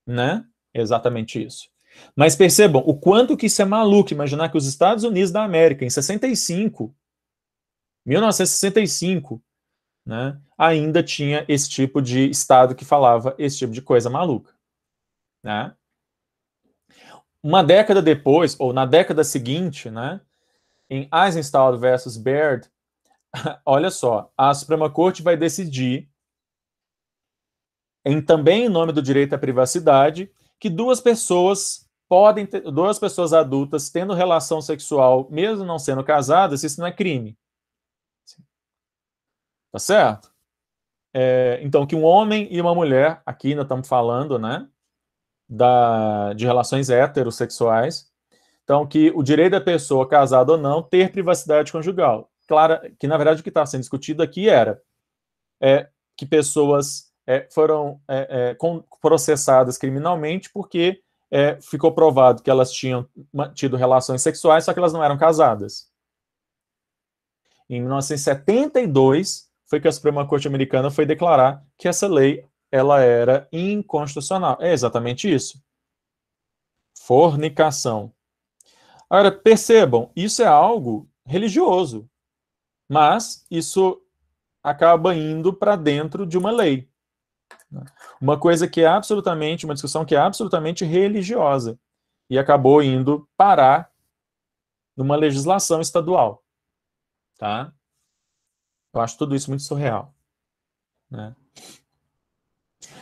Né? Exatamente isso. Mas percebam o quanto que isso é maluco, imaginar que os Estados Unidos da América, em 1965, né, ainda tinha esse tipo de estado que falava esse tipo de coisa maluca. Né? Uma década depois, ou na década seguinte, né, em Eisenstadt versus Baird, olha só, a Suprema Corte vai decidir, também em nome do direito à privacidade, que duas pessoas adultas tendo relação sexual, mesmo não sendo casadas, isso não é crime. Tá certo? Então, que um homem e uma mulher, aqui ainda estamos falando, né, de relações heterossexuais, então que o direito da pessoa, casada ou não, ter privacidade conjugal. clara, que na verdade o que estava sendo discutido aqui era que pessoas foram processadas criminalmente porque ficou provado que elas tinham tido relações sexuais, só que elas não eram casadas. Em 1972, foi que a Suprema Corte Americana foi declarar que essa lei ela era inconstitucional. É exatamente isso. Fornicação. Agora, percebam, isso é algo religioso, mas isso acaba indo para dentro de uma lei. Uma coisa que é absolutamente, uma discussão que é absolutamente religiosa e acabou indo parar numa legislação estadual. Tá? Eu acho tudo isso muito surreal. Né?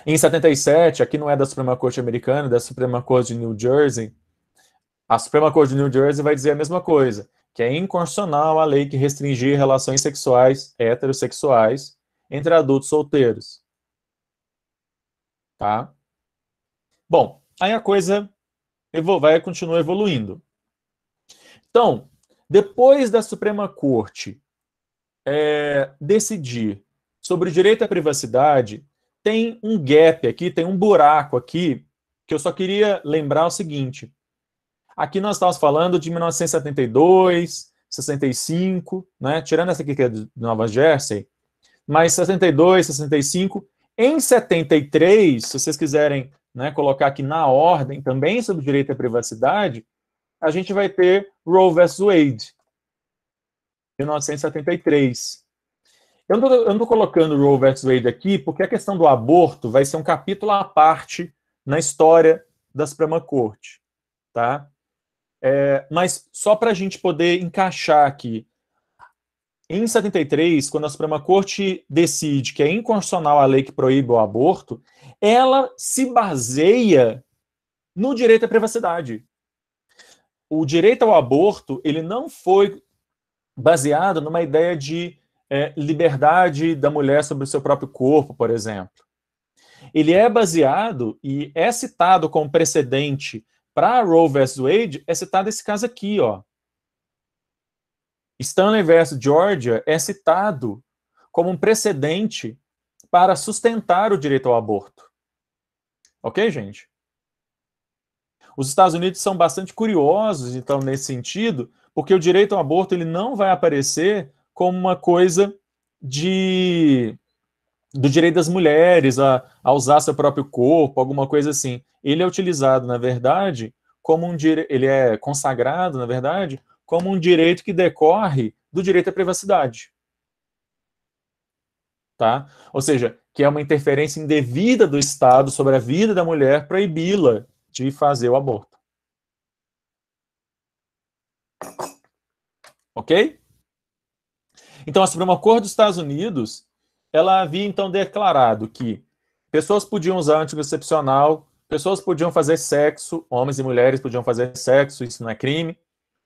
Em 77, aqui não é da Suprema Corte Americana, é da Suprema Corte de New Jersey, a Suprema Corte de New Jersey vai dizer a mesma coisa, que é inconstitucional a lei que restringir relações sexuais heterossexuais entre adultos solteiros. Tá? Bom, aí a coisa continua evoluindo. Então, depois da Suprema Corte decidir sobre o direito à privacidade, tem um gap aqui, tem um buraco aqui, que eu só queria lembrar o seguinte. Aqui nós estamos falando de 1972, 65, né? Tirando essa aqui que é de Nova Jersey, mas 62, 65. Em 73, se vocês quiserem, né, colocar aqui na ordem, também sobre o direito à privacidade, a gente vai ter Roe vs. Wade, 1973. Eu não estou colocando Roe vs. Wade aqui porque a questão do aborto vai ser um capítulo à parte na história da Suprema Corte. Tá? Mas só para a gente poder encaixar aqui, em 73, quando a Suprema Corte decide que é inconstitucional a lei que proíbe o aborto, ela se baseia no direito à privacidade. O direito ao aborto, ele não foi baseado numa ideia de liberdade da mulher sobre o seu próprio corpo, por exemplo. Ele é baseado e é citado como precedente para Roe vs. Wade, é citado esse caso aqui, ó. Stanley versus Georgia é citado como um precedente para sustentar o direito ao aborto. Ok, gente? Os Estados Unidos são bastante curiosos, então, nesse sentido, porque o direito ao aborto ele não vai aparecer como uma coisa do direito das mulheres a usar seu próprio corpo, alguma coisa assim. Ele é utilizado, na verdade, como ele é consagrado, na verdade, como um direito que decorre do direito à privacidade. Tá? Ou seja, que é uma interferência indevida do Estado sobre a vida da mulher, proibi-la de fazer o aborto. Ok? Então, a Suprema Corte dos Estados Unidos, ela havia, então, declarado que pessoas podiam usar anticoncepcional, pessoas podiam fazer sexo, homens e mulheres podiam fazer sexo, isso não é crime,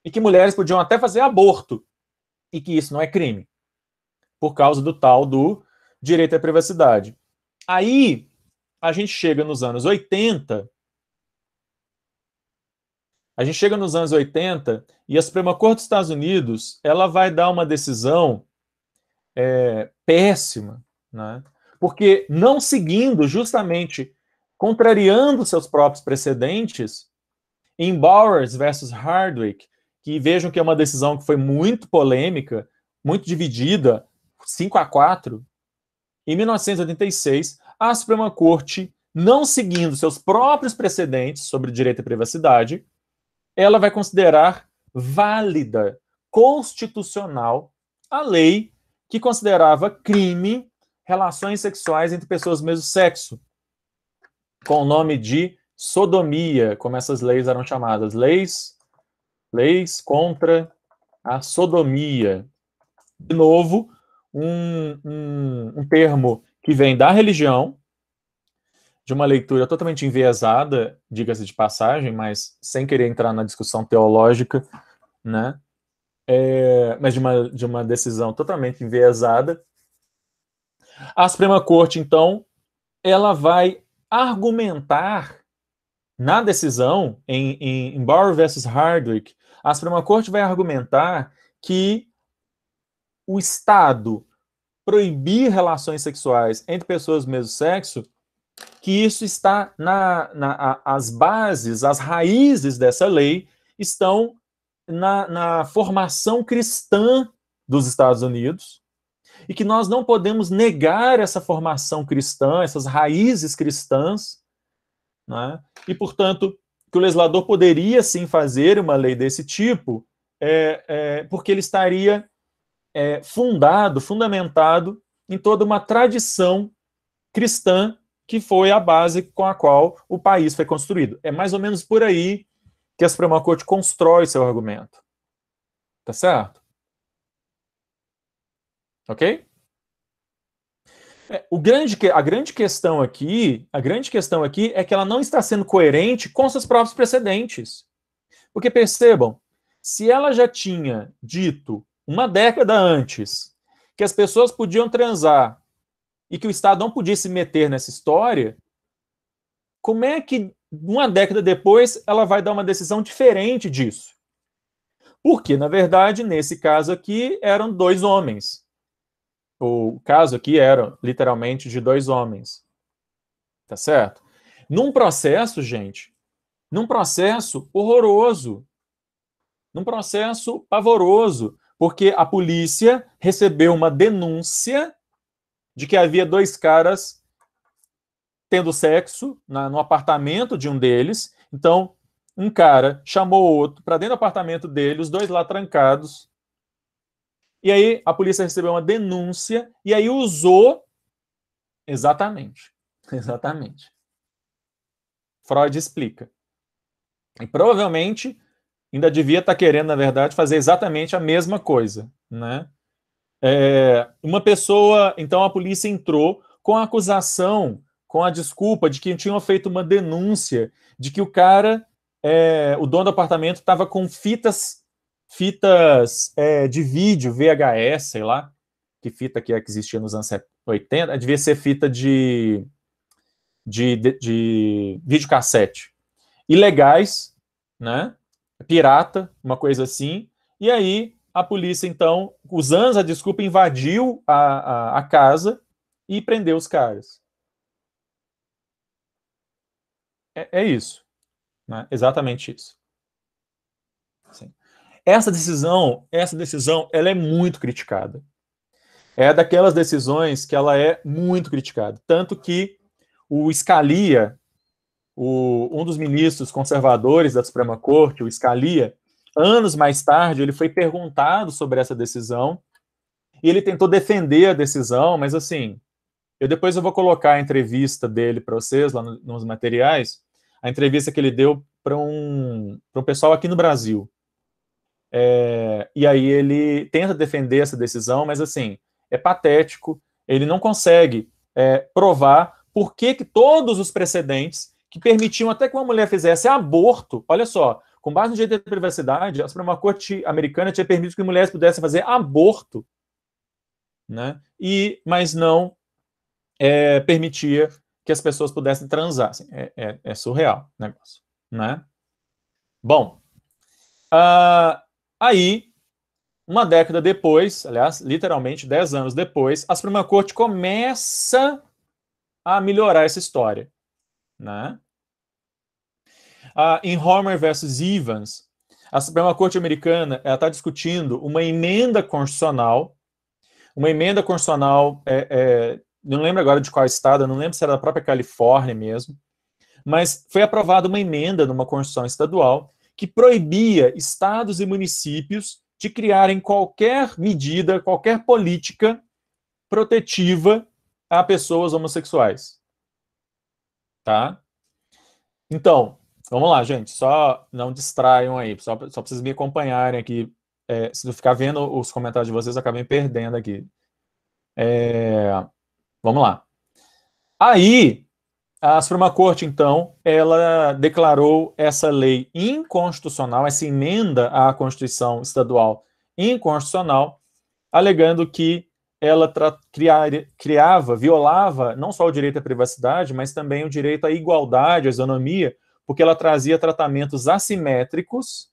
e que mulheres podiam até fazer aborto, e que isso não é crime, por causa do tal do direito à privacidade. Aí, a gente chega nos anos 80, e a Suprema Corte dos Estados Unidos, ela vai dar uma decisão péssima, né? Porque não seguindo, justamente, contrariando seus próprios precedentes, em Bowers versus Hardwick, que vejam que é uma decisão que foi muito polêmica, muito dividida, 5-4, em 1986, a Suprema Corte, não seguindo seus próprios precedentes sobre direito à privacidade, ela vai considerar válida, constitucional, a lei que considerava crime relações sexuais entre pessoas do mesmo sexo, com o nome de sodomia, como essas leis eram chamadas, leis contra a sodomia. De novo, um termo que vem da religião, de uma leitura totalmente enviesada, diga-se de passagem, mas sem querer entrar na discussão teológica, né? Mas de uma decisão totalmente enviesada. A Suprema Corte, então, ela vai argumentar na decisão, em Bauer versus Hardwick, a Suprema Corte vai argumentar que o Estado proibir relações sexuais entre pessoas do mesmo sexo, que isso está as bases, as raízes dessa lei estão na formação cristã dos Estados Unidos, e que nós não podemos negar essa formação cristã, essas raízes cristãs, né? E, portanto, que o legislador poderia sim fazer uma lei desse tipo, porque ele estaria fundamentado em toda uma tradição cristã que foi a base com a qual o país foi construído. É mais ou menos por aí que a Suprema Corte constrói seu argumento. Tá certo? Ok? A grande questão aqui é que ela não está sendo coerente com seus próprios precedentes. Porque percebam, se ela já tinha dito uma década antes que as pessoas podiam transar e que o Estado não podia se meter nessa história, como é que uma década depois ela vai dar uma decisão diferente disso? Porque, na verdade, nesse caso aqui, eram 2 homens. O caso aqui era literalmente de 2 homens. Tá certo? Num processo, gente, num processo horroroso, num processo pavoroso, porque a polícia recebeu uma denúncia de que havia 2 caras tendo sexo no apartamento de um deles. Então, um cara chamou o outro para dentro do apartamento dele, os 2 lá trancados. E aí a polícia recebeu uma denúncia e aí usou exatamente. Freud explica. E provavelmente ainda devia estar querendo, na verdade, fazer exatamente a mesma coisa, né? Uma pessoa, então a polícia entrou com a acusação, com a desculpa de que tinham feito uma denúncia de que o cara, o dono do apartamento, estava com fitas de vídeo, VHS, sei lá, que fita que existia nos anos 80, devia ser fita de videocassete, ilegais, né? Pirata, uma coisa assim, e aí a polícia, então, usando a desculpa, invadiu a casa e prendeu os caras. É isso, né? Exatamente isso. Sim. Essa decisão, ela é muito criticada. É daquelas decisões que ela é muito criticada. Tanto que o Scalia, um dos ministros conservadores da Suprema Corte, o Scalia, anos mais tarde, ele foi perguntado sobre essa decisão e ele tentou defender a decisão, mas assim, depois eu vou colocar a entrevista dele para vocês lá nos materiais, a entrevista que ele deu para um pessoal aqui no Brasil. E aí ele tenta defender essa decisão, mas assim, é patético, ele não consegue provar por que todos os precedentes que permitiam até que uma mulher fizesse aborto, olha só, com base no direito da privacidade, a Suprema Corte americana tinha permitido que mulheres pudessem fazer aborto, né? Mas não permitia que as pessoas pudessem transar. Assim, é surreal o negócio, né? Bom, aí, uma década depois, aliás, literalmente 10 anos depois, a Suprema Corte começa a melhorar essa história, né? Em Homer versus Evans, a Suprema Corte americana está discutindo uma emenda constitucional, não lembro agora de qual estado, não lembro se era da própria Califórnia mesmo, mas foi aprovada uma emenda numa Constituição estadual que proibia estados e municípios de criarem qualquer medida, qualquer política protetiva a pessoas homossexuais. Tá? Então, vamos lá, gente. Só não distraiam aí. Só para vocês me acompanharem aqui. Se eu ficar vendo os comentários de vocês, eu acabei me perdendo aqui. Vamos lá. Aí, a Suprema Corte, então, ela declarou essa lei inconstitucional, essa emenda à Constituição Estadual inconstitucional, alegando que ela violava não só o direito à privacidade, mas também o direito à igualdade, à isonomia, porque ela trazia tratamentos assimétricos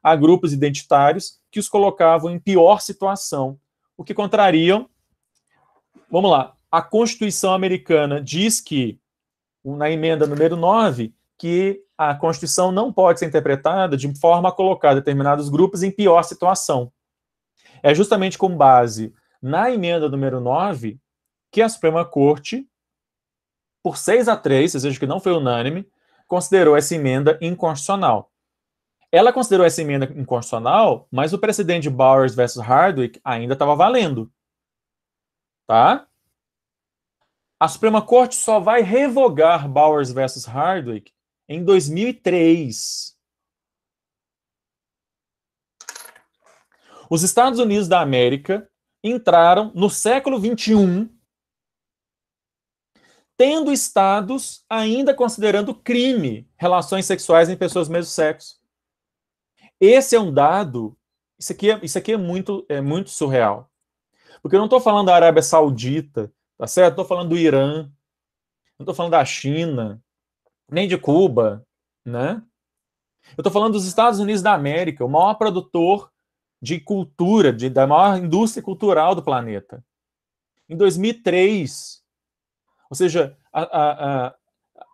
a grupos identitários que os colocavam em pior situação, o que contrariam. Vamos lá. A Constituição americana diz que, na emenda número 9, que a Constituição não pode ser interpretada de forma a colocar determinados grupos em pior situação. É justamente com base na emenda número 9 que a Suprema Corte, por 6-3, ou seja, que não foi unânime, considerou essa emenda inconstitucional. Ela considerou essa emenda inconstitucional, mas o precedente Bowers versus Hardwick ainda estava valendo. Tá? A Suprema Corte só vai revogar Bowers versus Hardwick em 2003. Os Estados Unidos da América entraram no século XXI tendo estados ainda considerando crime relações sexuais em pessoas do mesmo sexo. Esse é um dado, isso aqui é muito surreal. Porque eu não estou falando da Arábia Saudita, tá certo? Estou falando do Irã, não estou falando da China, nem de Cuba, né? Eu estou falando dos Estados Unidos da América, o maior produtor de cultura, da maior indústria cultural do planeta. Em 2003, ou seja,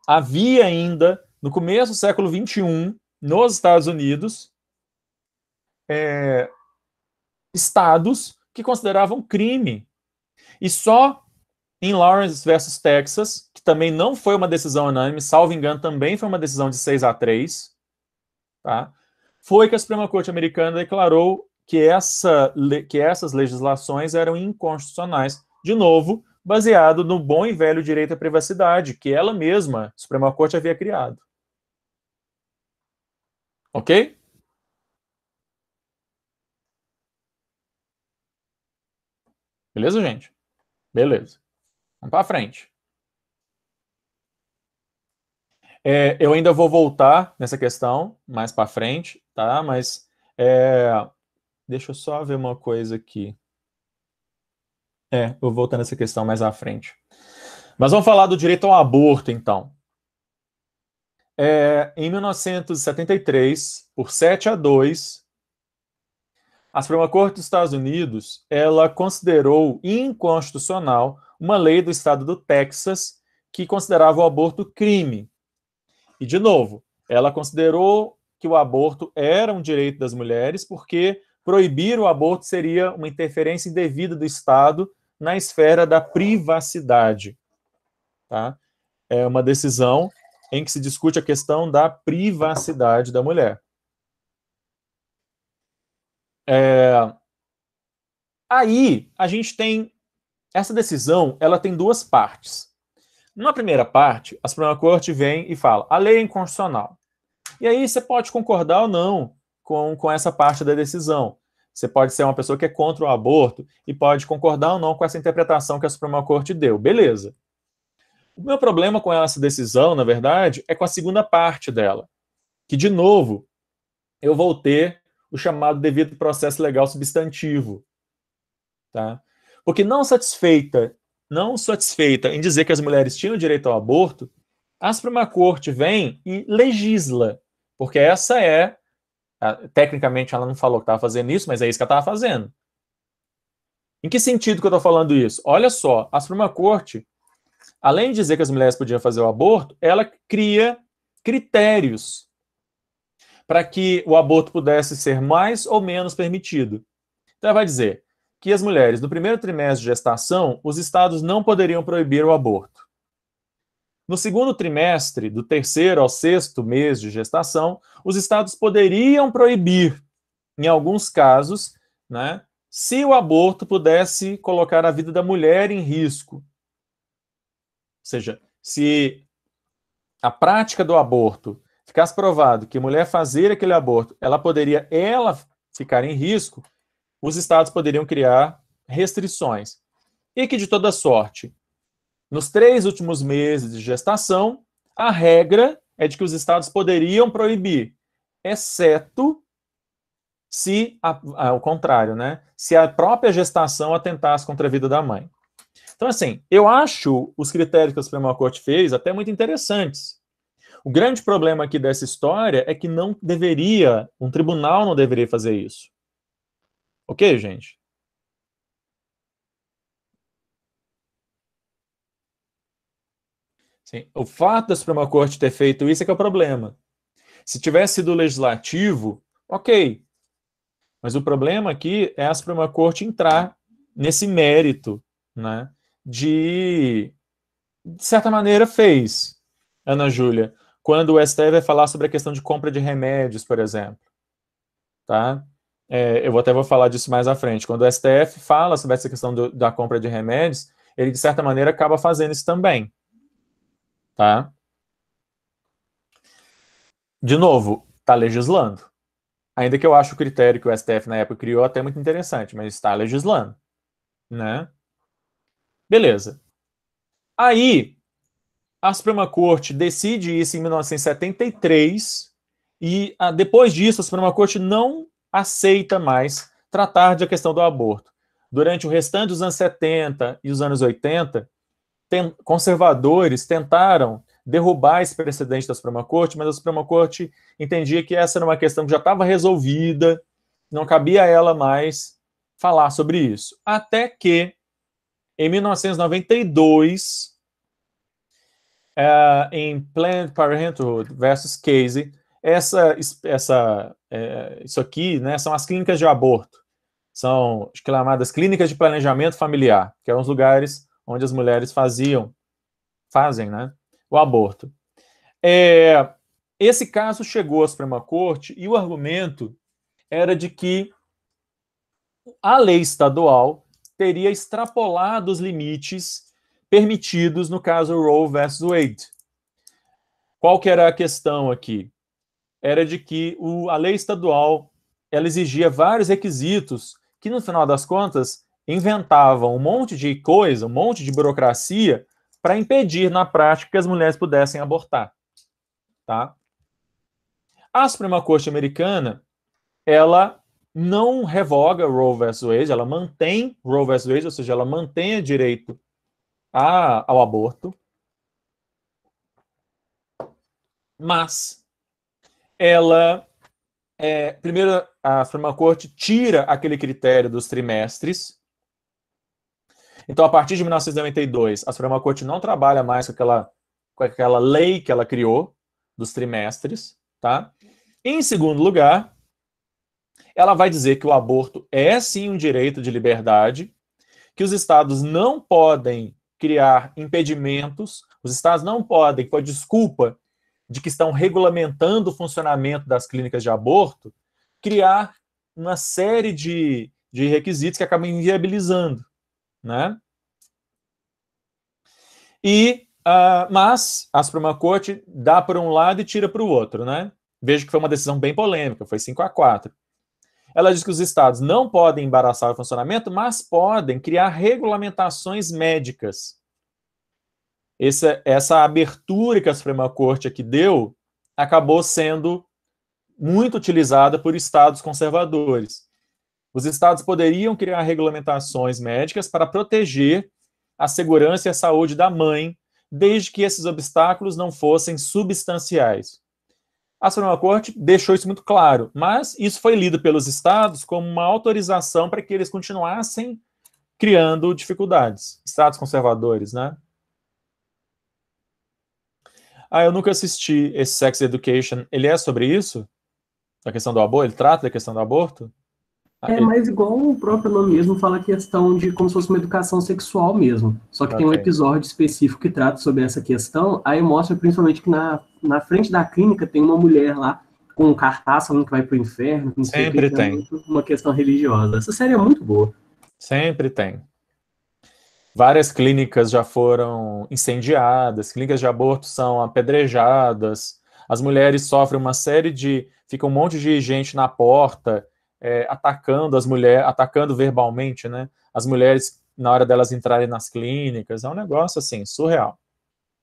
havia ainda, no começo do século XXI, nos Estados Unidos, estados que consideravam crime. E só em Lawrence versus Texas, que também não foi uma decisão unânime, salvo engano, também foi uma decisão de 6-3, tá? Foi que a Suprema Corte americana declarou que essas legislações eram inconstitucionais. De novo, baseado no bom e velho direito à privacidade, que ela mesma, a Suprema Corte, havia criado. Ok? Beleza, gente? Beleza. Vamos para frente. Eu ainda vou voltar nessa questão mais para frente, tá? Mas deixa eu só ver uma coisa aqui. Eu vou voltar nessa questão mais à frente. Mas vamos falar do direito ao aborto, então. Em 1973, por 7-2, a Suprema Corte dos Estados Unidos, ela considerou inconstitucional uma lei do estado do Texas que considerava o aborto crime. E, de novo, ela considerou que o aborto era um direito das mulheres porque proibir o aborto seria uma interferência indevida do Estado na esfera da privacidade. Tá? É uma decisão em que se discute a questão da privacidade da mulher. Aí, a gente tem... Essa decisão, ela tem duas partes. Na primeira parte, a Suprema Corte vem e fala, a lei é inconstitucional. E aí você pode concordar ou não com essa parte da decisão. Você pode ser uma pessoa que é contra o aborto e pode concordar ou não com essa interpretação que a Suprema Corte deu. Beleza. O meu problema com essa decisão, na verdade, é com a segunda parte dela. Que, de novo, eu vou ter o chamado devido processo legal substantivo. Tá? Porque não satisfeita em dizer que as mulheres tinham direito ao aborto, a Suprema Corte vem e legisla. Porque essa tecnicamente ela não falou que estava fazendo isso, mas é isso que ela estava fazendo. Em que sentido que eu estou falando isso? Olha só, a Suprema Corte, além de dizer que as mulheres podiam fazer o aborto, ela cria critérios para que o aborto pudesse ser mais ou menos permitido. Então ela vai dizer que as mulheres, no primeiro trimestre de gestação, os estados não poderiam proibir o aborto. No segundo trimestre, do 3º ao 6º mês de gestação, os estados poderiam proibir, em alguns casos, né, se o aborto pudesse colocar a vida da mulher em risco. Ou seja, se a prática do aborto ficasse provado que a mulher fazer aquele aborto, ela poderia ficar em risco, os estados poderiam criar restrições. E que, de toda sorte, nos 3 últimos meses de gestação, a regra é de que os estados poderiam proibir, exceto se, ao contrário, né, se a própria gestação atentasse contra a vida da mãe. Então, assim, eu acho os critérios que a Suprema Corte fez até muito interessantes. O grande problema aqui dessa história é que um tribunal não deveria fazer isso. Ok, gente? Sim. O fato da Suprema Corte ter feito isso é que é o problema. Se tivesse sido o legislativo, ok. Mas o problema aqui é a Suprema Corte entrar nesse mérito, né, de certa maneira, fez, Ana Júlia, quando o STF vai falar sobre a questão de compra de remédios, por exemplo. Tá? Eu até vou falar disso mais à frente. Quando o STF fala sobre essa questão da compra de remédios, ele, de certa maneira, acaba fazendo isso também. Tá? De novo, está legislando. Ainda que eu acho o critério que o STF na época criou até muito interessante, mas está legislando. Né? Beleza. Aí, a Suprema Corte decide isso em 1973 e, depois disso, a Suprema Corte não aceita mais tratar da questão do aborto. Durante o restante dos anos 70 e os anos 80, conservadores tentaram derrubar esse precedente da Suprema Corte, mas a Suprema Corte entendia que essa era uma questão que já estava resolvida, não cabia a ela mais falar sobre isso. Até que, em 1992, em Planned Parenthood versus Casey, isso aqui, né, são as clínicas de aborto. São chamadas clínicas de planejamento familiar, que são os lugares onde as mulheres fazem, né, o aborto. Esse caso chegou à Suprema Corte e o argumento era de que a lei estadual teria extrapolado os limites permitidos no caso Roe versus Wade. Qual que era a questão aqui? Era de que a lei estadual ela exigia vários requisitos que, no final das contas, inventavam um monte de coisa, um monte de burocracia para impedir, na prática, que as mulheres pudessem abortar. Tá? A Suprema Corte americana, ela não revoga Roe versus Wade, ela mantém Roe versus Wade, ou seja, ela mantém o direito ao aborto, mas ela, primeiro, a Suprema Corte tira aquele critério dos trimestres. Então, a partir de 1992, a Suprema Corte não trabalha mais com aquela lei que ela criou dos trimestres, tá? Em segundo lugar, ela vai dizer que o aborto é sim um direito de liberdade, que os estados não podem criar impedimentos, os estados não podem, com a desculpa de que estão regulamentando o funcionamento das clínicas de aborto, criar uma série de requisitos que acabam inviabilizando, né? Mas a Suprema Corte dá por um lado e tira para o outro, né? Vejo que foi uma decisão bem polêmica, foi 5-4. Ela diz que os estados não podem embaraçar o funcionamento, mas podem criar regulamentações médicas. Essa abertura que a Suprema Corte aqui deu acabou sendo muito utilizada por estados conservadores. Os estados poderiam criar regulamentações médicas para proteger a segurança e a saúde da mãe, desde que esses obstáculos não fossem substanciais. A Suprema Corte deixou isso muito claro, mas isso foi lido pelos estados como uma autorização para que eles continuassem criando dificuldades. Estados conservadores, né? Eu nunca assisti esse Sex Education. Ele é sobre isso? A questão do aborto? Ele trata da questão do aborto? Mas igual o próprio nome mesmo fala a questão de como se fosse uma educação sexual mesmo. Só que tem um episódio específico que trata sobre essa questão, aí mostra principalmente que na frente da clínica tem uma mulher lá com um cartaz falando que vai pro inferno. Não sei Sempre tem. Uma questão religiosa. Essa série é muito boa. Sempre tem. Várias clínicas já foram incendiadas, clínicas de aborto são apedrejadas, as mulheres sofrem uma série de... Fica um monte de gente na porta... atacando as mulheres, atacando verbalmente, né? As mulheres na hora delas entrarem nas clínicas, é um negócio assim, surreal.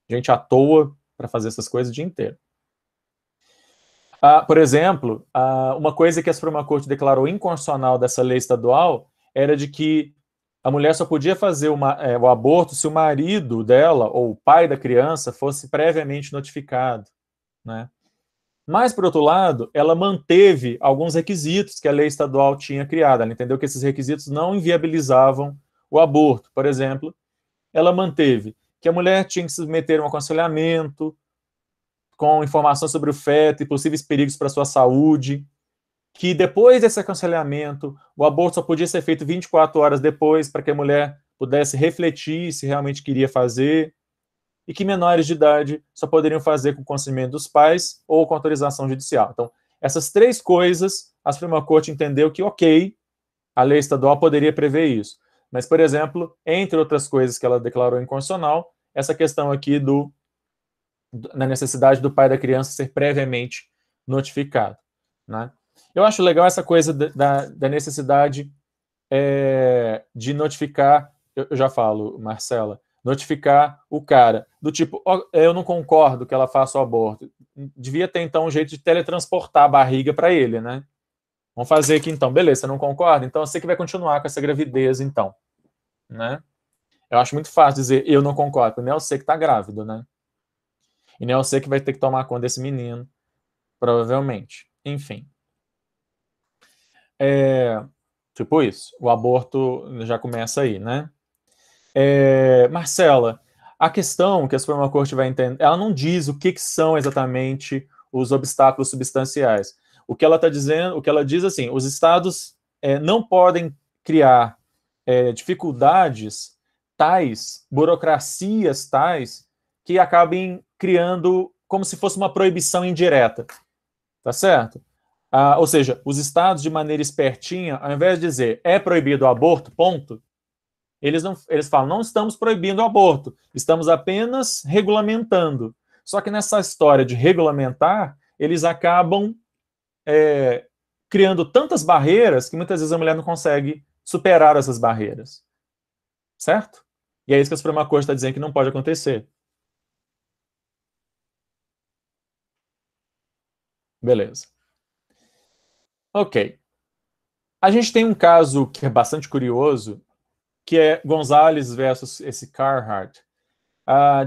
Gente à toa para fazer essas coisas o dia inteiro. Por exemplo, uma coisa que a Suprema Corte declarou inconstitucional dessa lei estadual era de que a mulher só podia fazer o aborto se o marido dela ou o pai da criança fosse previamente notificado, né? Mas, por outro lado, ela manteve alguns requisitos que a lei estadual tinha criado. Ela entendeu que esses requisitos não inviabilizavam o aborto. Por exemplo, ela manteve que a mulher tinha que se submeter a um aconselhamento com informação sobre o feto e possíveis perigos para a sua saúde, que depois desse aconselhamento, o aborto só podia ser feito 24 horas depois, para que a mulher pudesse refletir se realmente queria fazer, e que menores de idade só poderiam fazer com consentimento dos pais ou com autorização judicial. Então, essas 3 coisas, a Suprema Corte entendeu que, ok, a lei estadual poderia prever isso. Mas, por exemplo, entre outras coisas que ela declarou inconstitucional, essa questão aqui na necessidade do pai da criança ser previamente notificado, né? Eu acho legal essa coisa da necessidade de notificar, eu já falo, Marcela, notificar o cara, do tipo, eu não concordo que ela faça o aborto. Devia ter, então, um jeito de teletransportar a barriga para ele, né? Vamos fazer aqui, então. Beleza, você não concorda? Então, você que vai continuar com essa gravidez, então. Né? Eu acho muito fácil dizer, eu não concordo, porque não é você que está grávido, né? E não é você que vai ter que tomar conta desse menino, provavelmente. Enfim. Tipo isso. O aborto já começa aí, né? Marcela, a questão que a Suprema Corte vai entender, ela não diz o que são exatamente os obstáculos substanciais. O que ela está dizendo, o que ela diz assim, os estados não podem criar dificuldades tais, burocracias tais, que acabem criando como se fosse uma proibição indireta. Tá certo? Ou seja, os estados, de maneira espertinha, ao invés de dizer é proibido o aborto, ponto, eles falam, não estamos proibindo o aborto, estamos apenas regulamentando. Só que nessa história de regulamentar, eles acabam criando tantas barreiras que muitas vezes a mulher não consegue superar essas barreiras. Certo? E é isso que a Suprema Corte está dizendo que não pode acontecer. Beleza. Ok. A gente tem um caso que é bastante curioso, que é Gonzalez versus esse Carhart,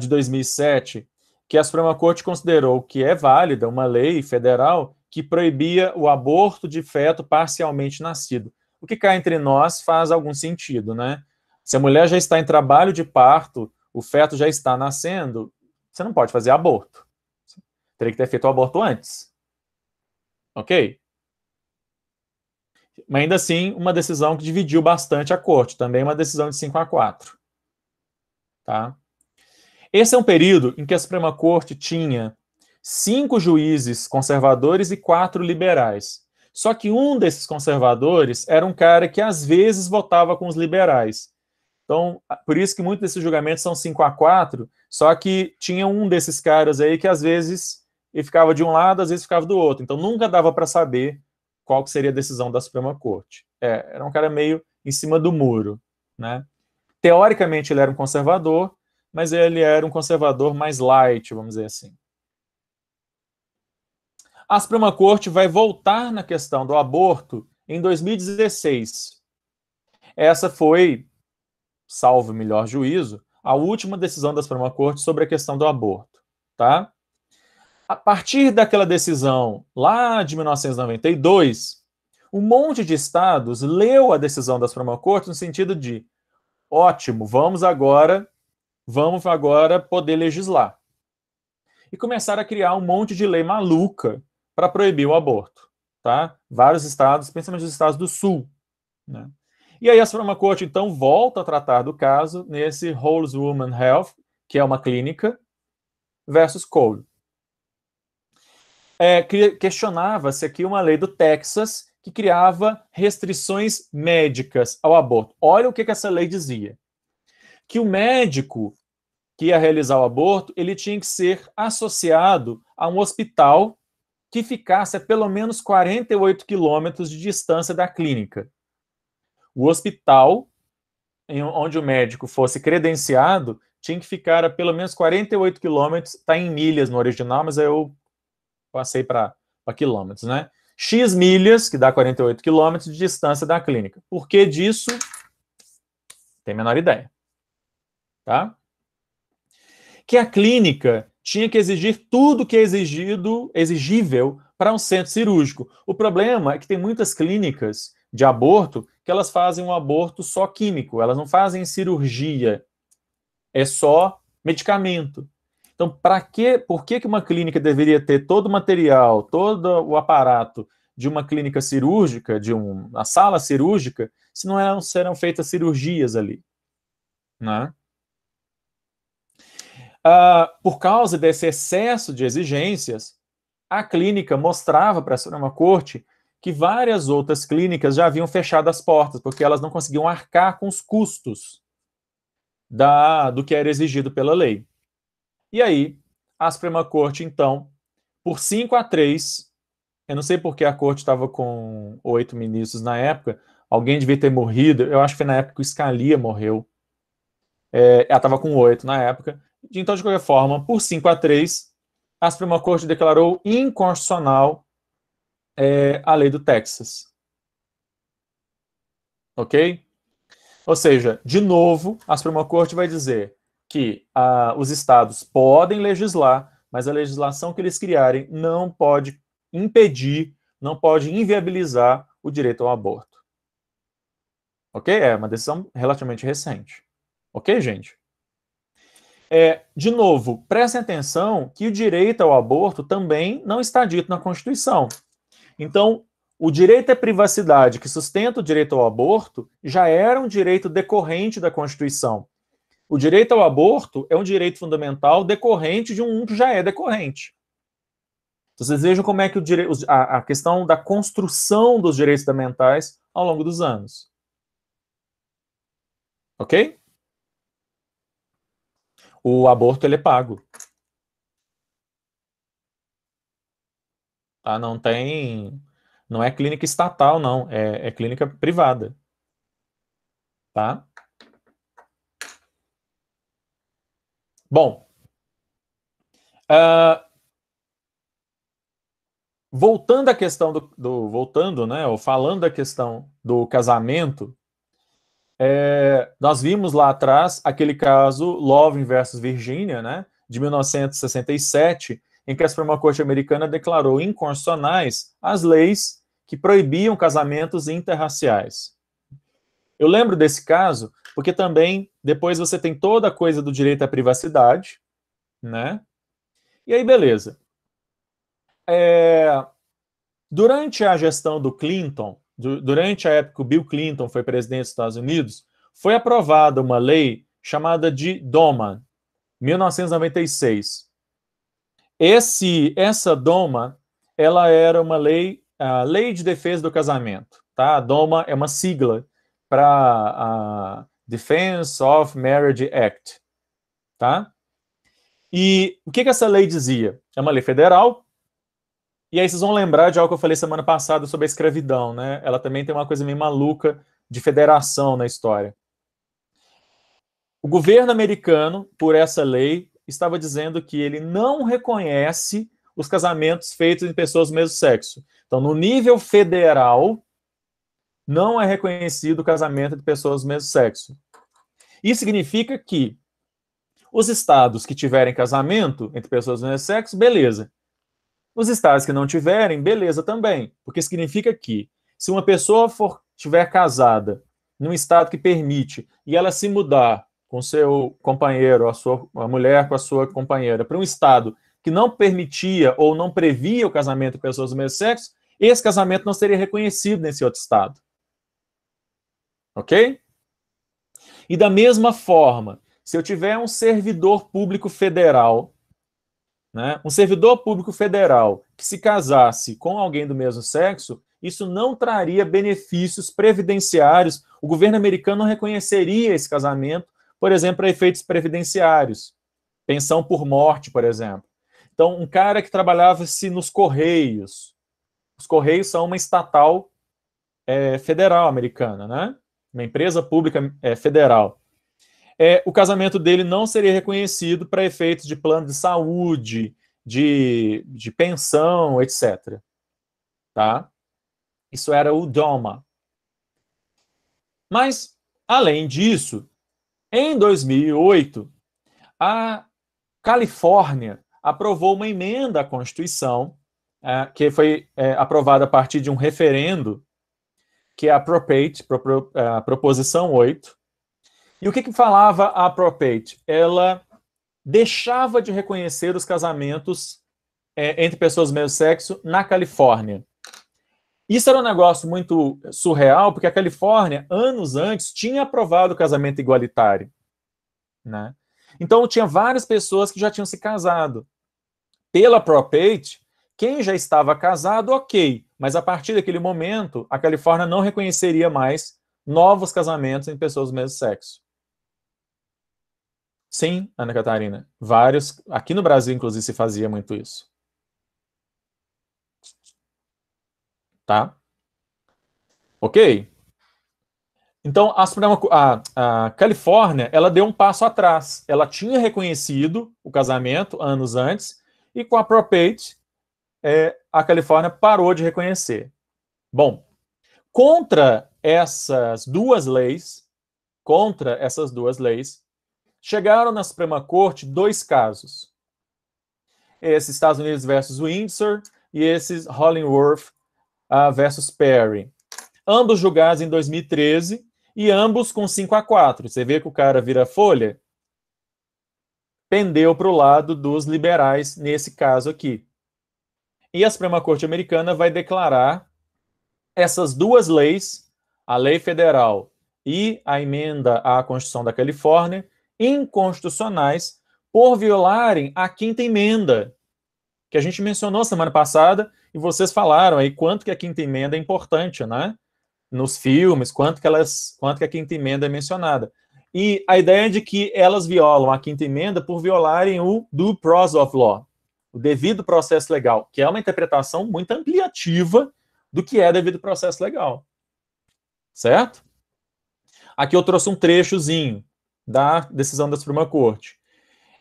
de 2007, que a Suprema Corte considerou que é válida uma lei federal que proibia o aborto de feto parcialmente nascido. O que cá entre nós faz algum sentido, né? Se a mulher já está em trabalho de parto, o feto já está nascendo, você não pode fazer aborto. Teria que ter feito o aborto antes. Ok? Mas ainda assim, uma decisão que dividiu bastante a corte. Também uma decisão de 5-4. Tá? Esse é um período em que a Suprema Corte tinha 5 juízes conservadores e 4 liberais. Só que um desses conservadores era um cara que às vezes votava com os liberais. Então, por isso que muitos desses julgamentos são 5-4, só que tinha um desses caras aí que às vezes ele ficava de um lado, às vezes ficava do outro. Então nunca dava para saber qual que seria a decisão da Suprema Corte. Era um cara meio em cima do muro, né? Teoricamente ele era um conservador, mas ele era um conservador mais light, vamos dizer assim. A Suprema Corte vai voltar na questão do aborto em 2016. Essa foi, salvo o melhor juízo, a última decisão da Suprema Corte sobre a questão do aborto. Tá? A partir daquela decisão, lá de 1992, um monte de estados leu a decisão da Suprema Corte no sentido de, ótimo, vamos agora poder legislar. E começaram a criar um monte de lei maluca para proibir o aborto. Tá? Vários estados, principalmente os estados do Sul. Né? E aí a Suprema Corte, então, volta a tratar do caso nesse Whole Woman Health, que é uma clínica, versus Cole. Questionava-se aqui uma lei do Texas que criava restrições médicas ao aborto. Olha o que essa lei dizia. Que o médico que ia realizar o aborto, ele tinha que ser associado a um hospital que ficasse a pelo menos 48 quilômetros de distância da clínica. O hospital onde o médico fosse credenciado tinha que ficar a pelo menos 48 quilômetros, está em milhas no original, mas eu passei para quilômetros, né? X milhas, que dá 48 quilômetros de distância da clínica. Por que disso? Tem a menor ideia. Tá? Que a clínica tinha que exigir tudo que é exigível para um centro cirúrgico. O problema é que tem muitas clínicas de aborto que elas fazem um aborto só químico, elas não fazem cirurgia. É só medicamento. Então, por que uma clínica deveria ter todo o material, todo o aparato de uma clínica cirúrgica, de uma sala cirúrgica, se não serão feitas cirurgias ali? Né? Por causa desse excesso de exigências, a clínica mostrava para a Suprema Corte que várias outras clínicas já haviam fechado as portas, porque elas não conseguiam arcar com os custos do que era exigido pela lei. E aí, a Suprema Corte, então, por 5-3, eu não sei porque a corte estava com 8 ministros na época, alguém devia ter morrido, eu acho que foi na época que o Scalia morreu. Ela estava com 8 na época. Então, de qualquer forma, por 5-3, a Suprema Corte declarou inconstitucional a lei do Texas. Ok? Ou seja, de novo, a Suprema Corte vai dizer que os estados podem legislar, mas a legislação que eles criarem não pode impedir, não pode inviabilizar o direito ao aborto. Ok? É uma decisão relativamente recente. Ok, gente? De novo, prestem atenção que o direito ao aborto também não está dito na Constituição. Então, o direito à privacidade que sustenta o direito ao aborto já era um direito decorrente da Constituição. O direito ao aborto é um direito fundamental decorrente de um que já é decorrente. Vocês vejam como é que a questão da construção dos direitos fundamentais ao longo dos anos. Ok? O aborto, ele é pago. Tá? Não é clínica estatal, não. É clínica privada. Tá? Bom. Voltando à questão voltando, né, ou falando da questão do casamento, nós vimos lá atrás aquele caso Loving versus Virginia, né, de 1967, em que a Suprema Corte Americana declarou inconstitucionais as leis que proibiam casamentos interraciais. Eu lembro desse caso porque também depois você tem toda a coisa do direito à privacidade, né? E aí, beleza. Durante a gestão do Clinton, durante a época que o Bill Clinton foi presidente dos Estados Unidos, foi aprovada uma lei chamada de DOMA, 1996. Essa DOMA, ela era uma lei, a Lei de Defesa do Casamento. Tá? A DOMA é uma sigla para a Defense of Marriage Act. Tá? E o que essa lei dizia? É uma lei federal. E aí vocês vão lembrar de algo que eu falei semana passada sobre a escravidão, né? Ela também tem uma coisa meio maluca de federação na história. O governo americano, por essa lei, estava dizendo que ele não reconhece os casamentos feitos em pessoas do mesmo sexo. Então, no nível federal, não é reconhecido o casamento de pessoas do mesmo sexo. Isso significa que os estados que tiverem casamento entre pessoas do mesmo sexo, beleza. Os estados que não tiverem, beleza também. Porque significa que, se uma pessoa estiver casada num estado que permite e ela se mudar com seu companheiro, a mulher com a sua companheira, para um estado que não permitia ou não previa o casamento de pessoas do mesmo sexo, esse casamento não seria reconhecido nesse outro estado. Ok? E da mesma forma, se eu tiver um servidor público federal, né, um servidor público federal que se casasse com alguém do mesmo sexo, isso não traria benefícios previdenciários. O governo americano não reconheceria esse casamento, por exemplo, para efeitos previdenciários. Pensão por morte, por exemplo. Então, um cara que trabalhava-se nos Correios. Os Correios são uma estatal federal americana, né? Uma empresa pública federal. O casamento dele não seria reconhecido para efeitos de plano de saúde, de pensão, etc. Tá? Isso era o DOMA. Mas, além disso, em 2008, a Califórnia aprovou uma emenda à Constituição, que foi aprovada a partir de um referendo, que é a Proposição 8. E o que falava a Propate? Ela deixava de reconhecer os casamentos entre pessoas do mesmo sexo na Califórnia. Isso era um negócio muito surreal, porque a Califórnia, anos antes, tinha aprovado o casamento igualitário, né? Então, tinha várias pessoas que já tinham se casado. Pela Pro-Pate, quem já estava casado, ok, mas a partir daquele momento, a Califórnia não reconheceria mais novos casamentos em pessoas do mesmo sexo. Sim, Ana Catarina, vários, aqui no Brasil, inclusive, se fazia muito isso. Tá? Ok? Então, a Califórnia, ela deu um passo atrás. Ela tinha reconhecido o casamento anos antes, e com a Pro-Pate, a Califórnia parou de reconhecer. Bom, contra essas duas leis, chegaram na Suprema Corte 2 casos. Esse Estados Unidos versus Windsor e esses Hollingworth versus Perry. Ambos julgados em 2013 e ambos com 5-4. Você vê que o cara vira folha? Pendeu para o lado dos liberais nesse caso aqui. E a Suprema Corte americana vai declarar essas duas leis, a lei federal e a emenda à Constituição da Califórnia, inconstitucionais por violarem a 5ª emenda, que a gente mencionou semana passada, e vocês falaram aí quanto que a 5ª emenda é importante, né? Nos filmes, quanto que a 5ª emenda é mencionada. E a ideia é de que elas violam a 5ª emenda por violarem o due process of law, o devido processo legal, que é uma interpretação muito ampliativa do que é devido processo legal. Certo? Aqui eu trouxe um trechozinho da decisão da Suprema Corte.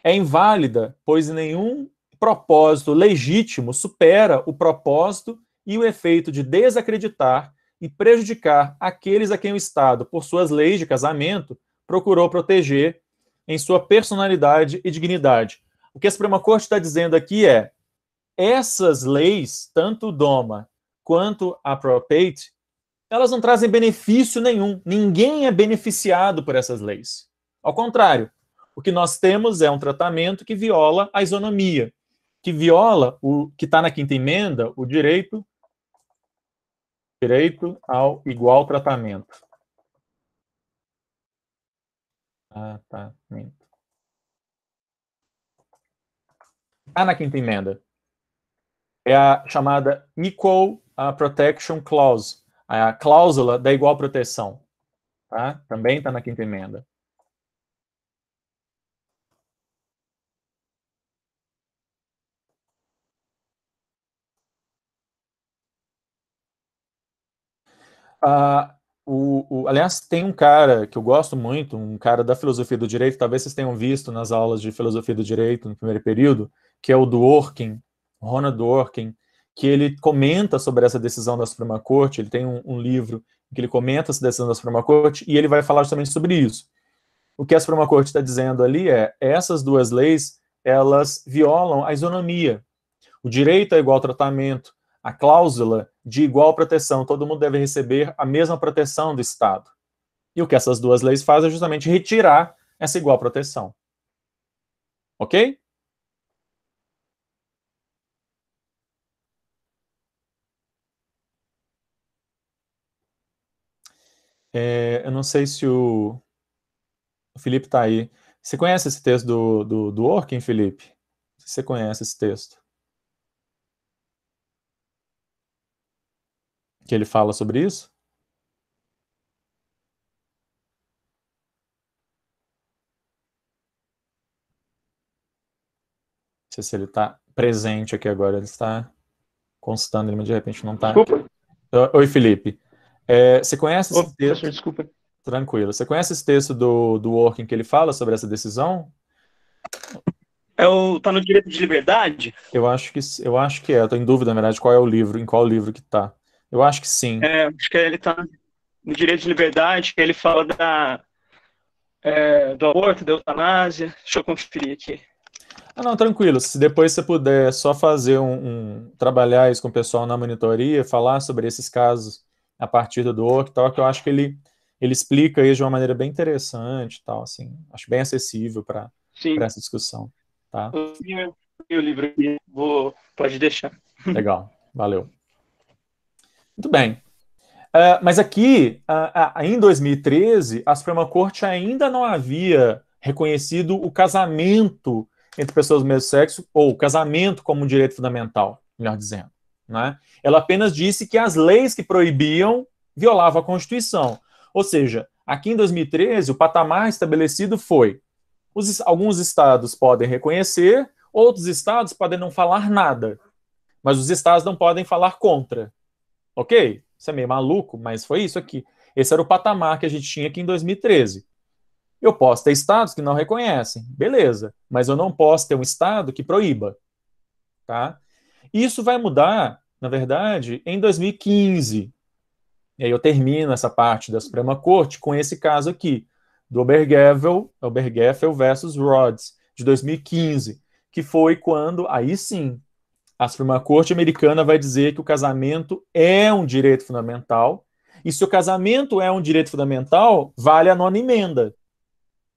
É inválida, pois nenhum propósito legítimo supera o propósito e o efeito de desacreditar e prejudicar aqueles a quem o Estado, por suas leis de casamento, procurou proteger em sua personalidade e dignidade. O que a Suprema Corte está dizendo aqui é: essas leis, tanto o DOMA quanto a Pro-Pate, elas não trazem benefício nenhum. Ninguém é beneficiado por essas leis. Ao contrário, o que nós temos é um tratamento que viola a isonomia, que viola o que está na 5ª emenda, o direito ao igual tratamento. Está na 5ª emenda. É a chamada Equal Protection Clause, a cláusula da igual proteção. Tá? Também está na 5ª emenda. Aliás, tem um cara que eu gosto muito, um cara da filosofia do direito, talvez vocês tenham visto nas aulas de filosofia do direito no primeiro período, que é o Dworkin, Ronald Dworkin, que ele comenta sobre essa decisão da Suprema Corte. Ele tem um livro em que ele comenta essa decisão da Suprema Corte e ele vai falar justamente sobre isso. O que a Suprema Corte está dizendo ali é: essas duas leis, elas violam a isonomia, o direito a igual tratamento, a cláusula de igual proteção, todo mundo deve receber a mesma proteção do Estado. E o que essas duas leis fazem é justamente retirar essa igual proteção. Ok? Eu não sei se o Felipe está aí. Você conhece esse texto do Dworkin, Felipe? Se você conhece esse texto. Que ele fala sobre isso? Não sei se ele está presente aqui agora. Ele está constando, mas de repente não está. Desculpa. Oi, Felipe. Você conhece esse texto? Professor, desculpa. Tranquilo. Você conhece esse texto do Dworkin que ele fala sobre essa decisão? Tá no Direito de Liberdade? Eu acho que é. Eu tô em dúvida, na verdade, qual é o livro, em qual livro que tá. Eu acho que sim. Acho que ele tá no Direito de Liberdade, que ele fala do aborto, da eutanásia. Deixa eu conferir aqui. Não, tranquilo. Se depois você puder só fazer trabalhar isso com o pessoal na monitoria, falar sobre esses casos a partir do Dworkin e tal, que eu acho que ele explica isso de uma maneira bem interessante, tal, assim. Acho bem acessível para essa discussão. Tá? Eu vi o livro aqui, pode deixar. Legal, valeu. Muito bem. Mas aqui, em 2013, a Suprema Corte ainda não havia reconhecido o casamento entre pessoas do mesmo sexo, ou o casamento como um direito fundamental, melhor dizendo. Né? Ela apenas disse que as leis que proibiam violavam a Constituição. Ou seja, aqui em 2013, o patamar estabelecido foi: alguns estados podem reconhecer, outros estados podem não falar nada, mas os estados não podem falar contra. Ok? Isso é meio maluco, mas foi isso aqui. Esse era o patamar que a gente tinha aqui em 2013. Eu posso ter estados que não reconhecem, beleza, mas eu não posso ter um estado que proíba. Tá? Isso vai mudar, na verdade, em 2015. E aí eu termino essa parte da Suprema Corte com esse caso aqui, do Obergefell versus Rhodes, de 2015, que foi quando, aí sim, a Suprema Corte americana vai dizer que o casamento é um direito fundamental, e se o casamento é um direito fundamental, vale a nona emenda.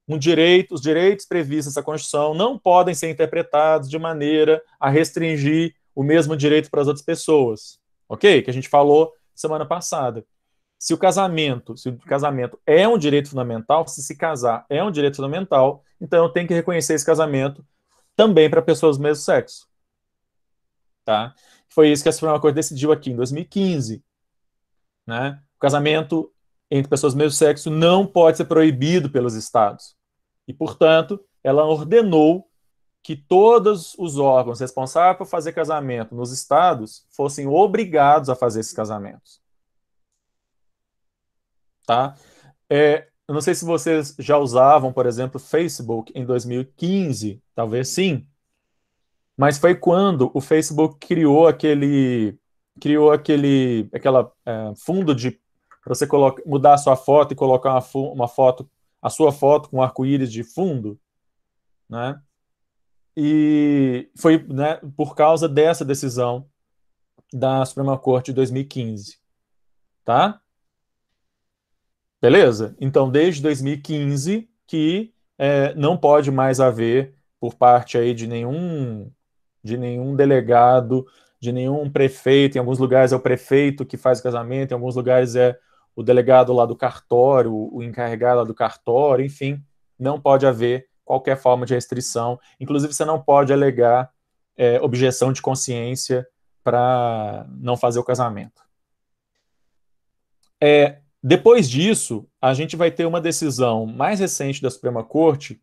Os direitos previstos nessa Constituição não podem ser interpretados de maneira a restringir o mesmo direito para as outras pessoas. Ok? Que a gente falou semana passada. Se o casamento é um direito fundamental, se casar é um direito fundamental, então eu tenho que reconhecer esse casamento também para pessoas do mesmo sexo. Tá? Foi isso que a Suprema Corte decidiu aqui em 2015. Né? O casamento entre pessoas do mesmo sexo não pode ser proibido pelos estados. E, portanto, ela ordenou que todos os órgãos responsáveis por fazer casamento nos estados fossem obrigados a fazer esses casamentos. Tá? Eu não sei se vocês já usavam, por exemplo, Facebook em 2015, talvez sim, mas foi quando o Facebook criou aquele fundo de você mudar a sua foto e colocar uma foto, a sua foto com arco-íris de fundo, né? E foi, né, por causa dessa decisão da Suprema Corte de 2015, tá? Beleza? Então, desde 2015 que não pode mais haver por parte aí de nenhum delegado, de nenhum prefeito. Em alguns lugares é o prefeito que faz o casamento, em alguns lugares é o delegado lá do cartório, o encarregado lá do cartório, enfim, não pode haver qualquer forma de restrição. Inclusive, você não pode alegar objeção de consciência para não fazer o casamento. Depois disso, a gente vai ter uma decisão mais recente da Suprema Corte,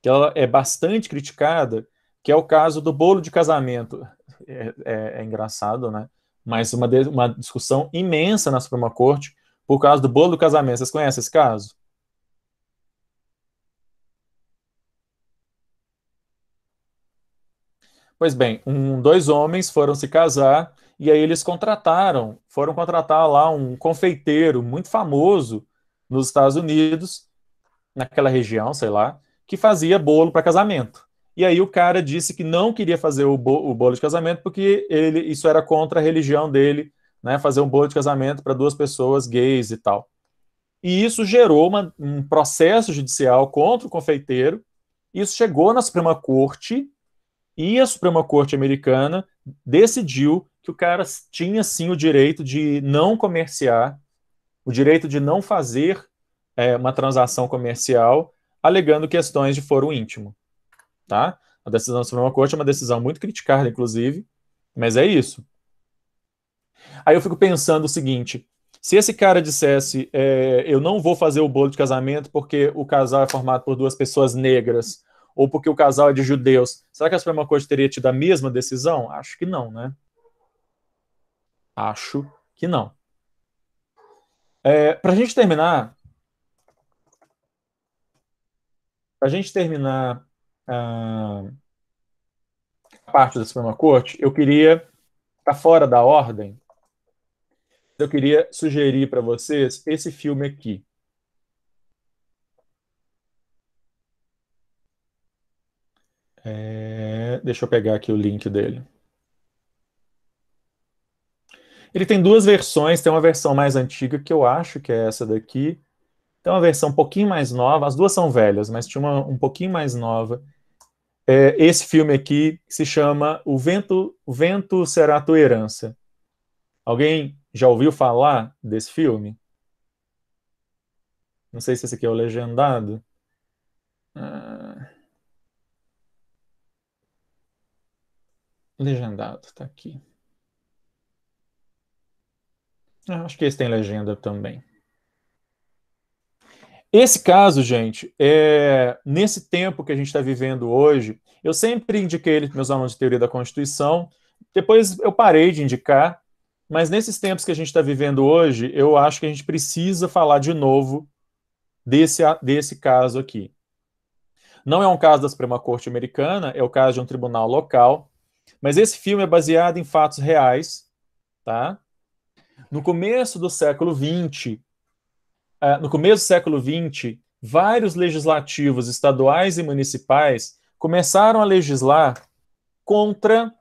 que ela é bastante criticada, que é o caso do bolo de casamento. É engraçado, né? Mas uma discussão imensa na Suprema Corte por causa do bolo do casamento. Vocês conhecem esse caso? Pois bem, dois homens foram se casar e aí eles foram contratar lá um confeiteiro muito famoso nos Estados Unidos, naquela região, sei lá, que fazia bolo para casamento. E aí o cara disse que não queria fazer o bolo de casamento porque isso era contra a religião dele, né, fazer um bolo de casamento para duas pessoas gays e tal. E isso gerou um processo judicial contra o confeiteiro. Isso chegou na Suprema Corte e a Suprema Corte americana decidiu que o cara tinha sim o direito de não comerciar, o direito de não fazer uma transação comercial, alegando questões de foro íntimo. Tá? A decisão da Suprema Corte é uma decisão muito criticada, inclusive, mas é isso. Aí eu fico pensando o seguinte: se esse cara dissesse eu não vou fazer o bolo de casamento porque o casal é formado por duas pessoas negras, ou porque o casal é de judeus, será que a Suprema Corte teria tido a mesma decisão? Acho que não, né? Acho que não. Para a gente terminar a parte da Suprema Corte, eu queria, tá fora da ordem, eu queria sugerir para vocês esse filme aqui. Deixa eu pegar aqui o link dele. Ele tem duas versões, tem uma versão mais antiga, que eu acho que é essa daqui. Tem uma versão um pouquinho mais nova, as duas são velhas, mas tinha uma um pouquinho mais nova. esse filme aqui se chama O Vento Será Tua Herança. Alguém já ouviu falar desse filme? Não sei se esse aqui é o legendado. Legendado, tá aqui. Acho que esse tem legenda também. Esse caso, gente, nesse tempo que a gente está vivendo hoje, eu sempre indiquei ele para meus alunos de teoria da Constituição, depois eu parei de indicar, mas nesses tempos que a gente está vivendo hoje, eu acho que a gente precisa falar de novo desse caso aqui. Não é um caso da Suprema Corte Americana, é o caso de um tribunal local, mas esse filme é baseado em fatos reais, tá? No começo do século XX, vários legislativos estaduais e municipais começaram a legislar contra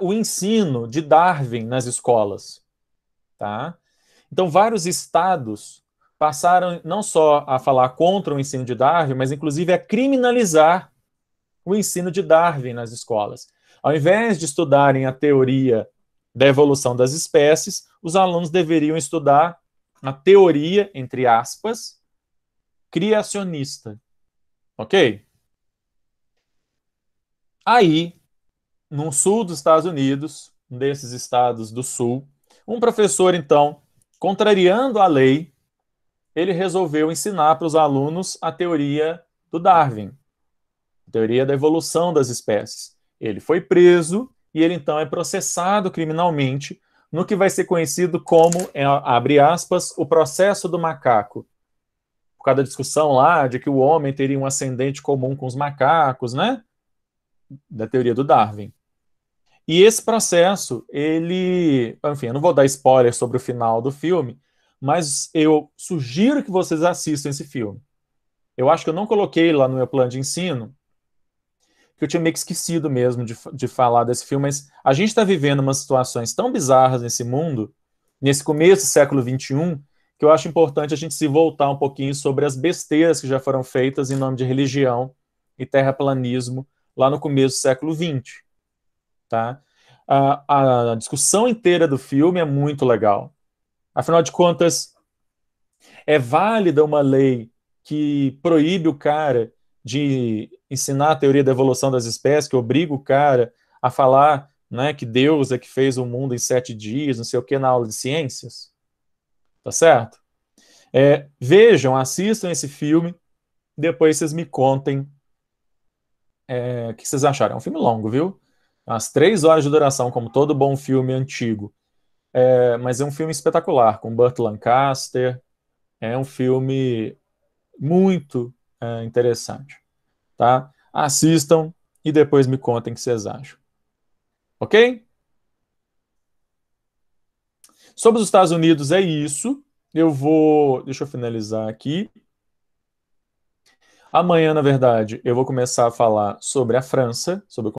o ensino de Darwin nas escolas. Tá? Então, vários estados passaram não só a falar contra o ensino de Darwin, mas inclusive a criminalizar o ensino de Darwin nas escolas. Ao invés de estudarem a teoria da evolução das espécies, os alunos deveriam estudar a teoria, entre aspas, criacionista. Ok? Aí, no sul dos Estados Unidos, um desses estados do sul, um professor, então, contrariando a lei, ele resolveu ensinar para os alunos a teoria do Darwin, a teoria da evolução das espécies. Ele foi preso e ele, então, é processado criminalmente no que vai ser conhecido como, abre aspas, o processo do macaco. Por causa da discussão lá de que o homem teria um ascendente comum com os macacos, né? Da teoria do Darwin. E esse processo, enfim, eu não vou dar spoiler sobre o final do filme, mas eu sugiro que vocês assistam esse filme. Eu acho que eu não coloquei lá no meu plano de ensino, que eu tinha meio que esquecido mesmo de falar desse filme, mas a gente está vivendo umas situações tão bizarras nesse mundo, nesse começo do século XXI, que eu acho importante a gente se voltar um pouquinho sobre as besteiras que já foram feitas em nome de religião e terraplanismo lá no começo do século XX. Tá? A discussão inteira do filme é muito legal. Afinal de contas, é válida uma lei que proíbe o cara de ensinar a teoria da evolução das espécies, que obriga o cara a falar, né, que Deus é que fez o mundo em 7 dias, não sei o que, na aula de ciências? Tá certo? Vejam, assistam esse filme, depois vocês me contem o que vocês acharam. É um filme longo, viu? Umas 3 horas de duração, como todo bom filme antigo. Mas é um filme espetacular, com Burt Lancaster. É um filme muito interessante. Tá? Assistam e depois me contem o que vocês acham. Ok? Sobre os Estados Unidos é isso. Deixa eu finalizar aqui. Amanhã, na verdade, eu vou começar a falar sobre a França, sobre o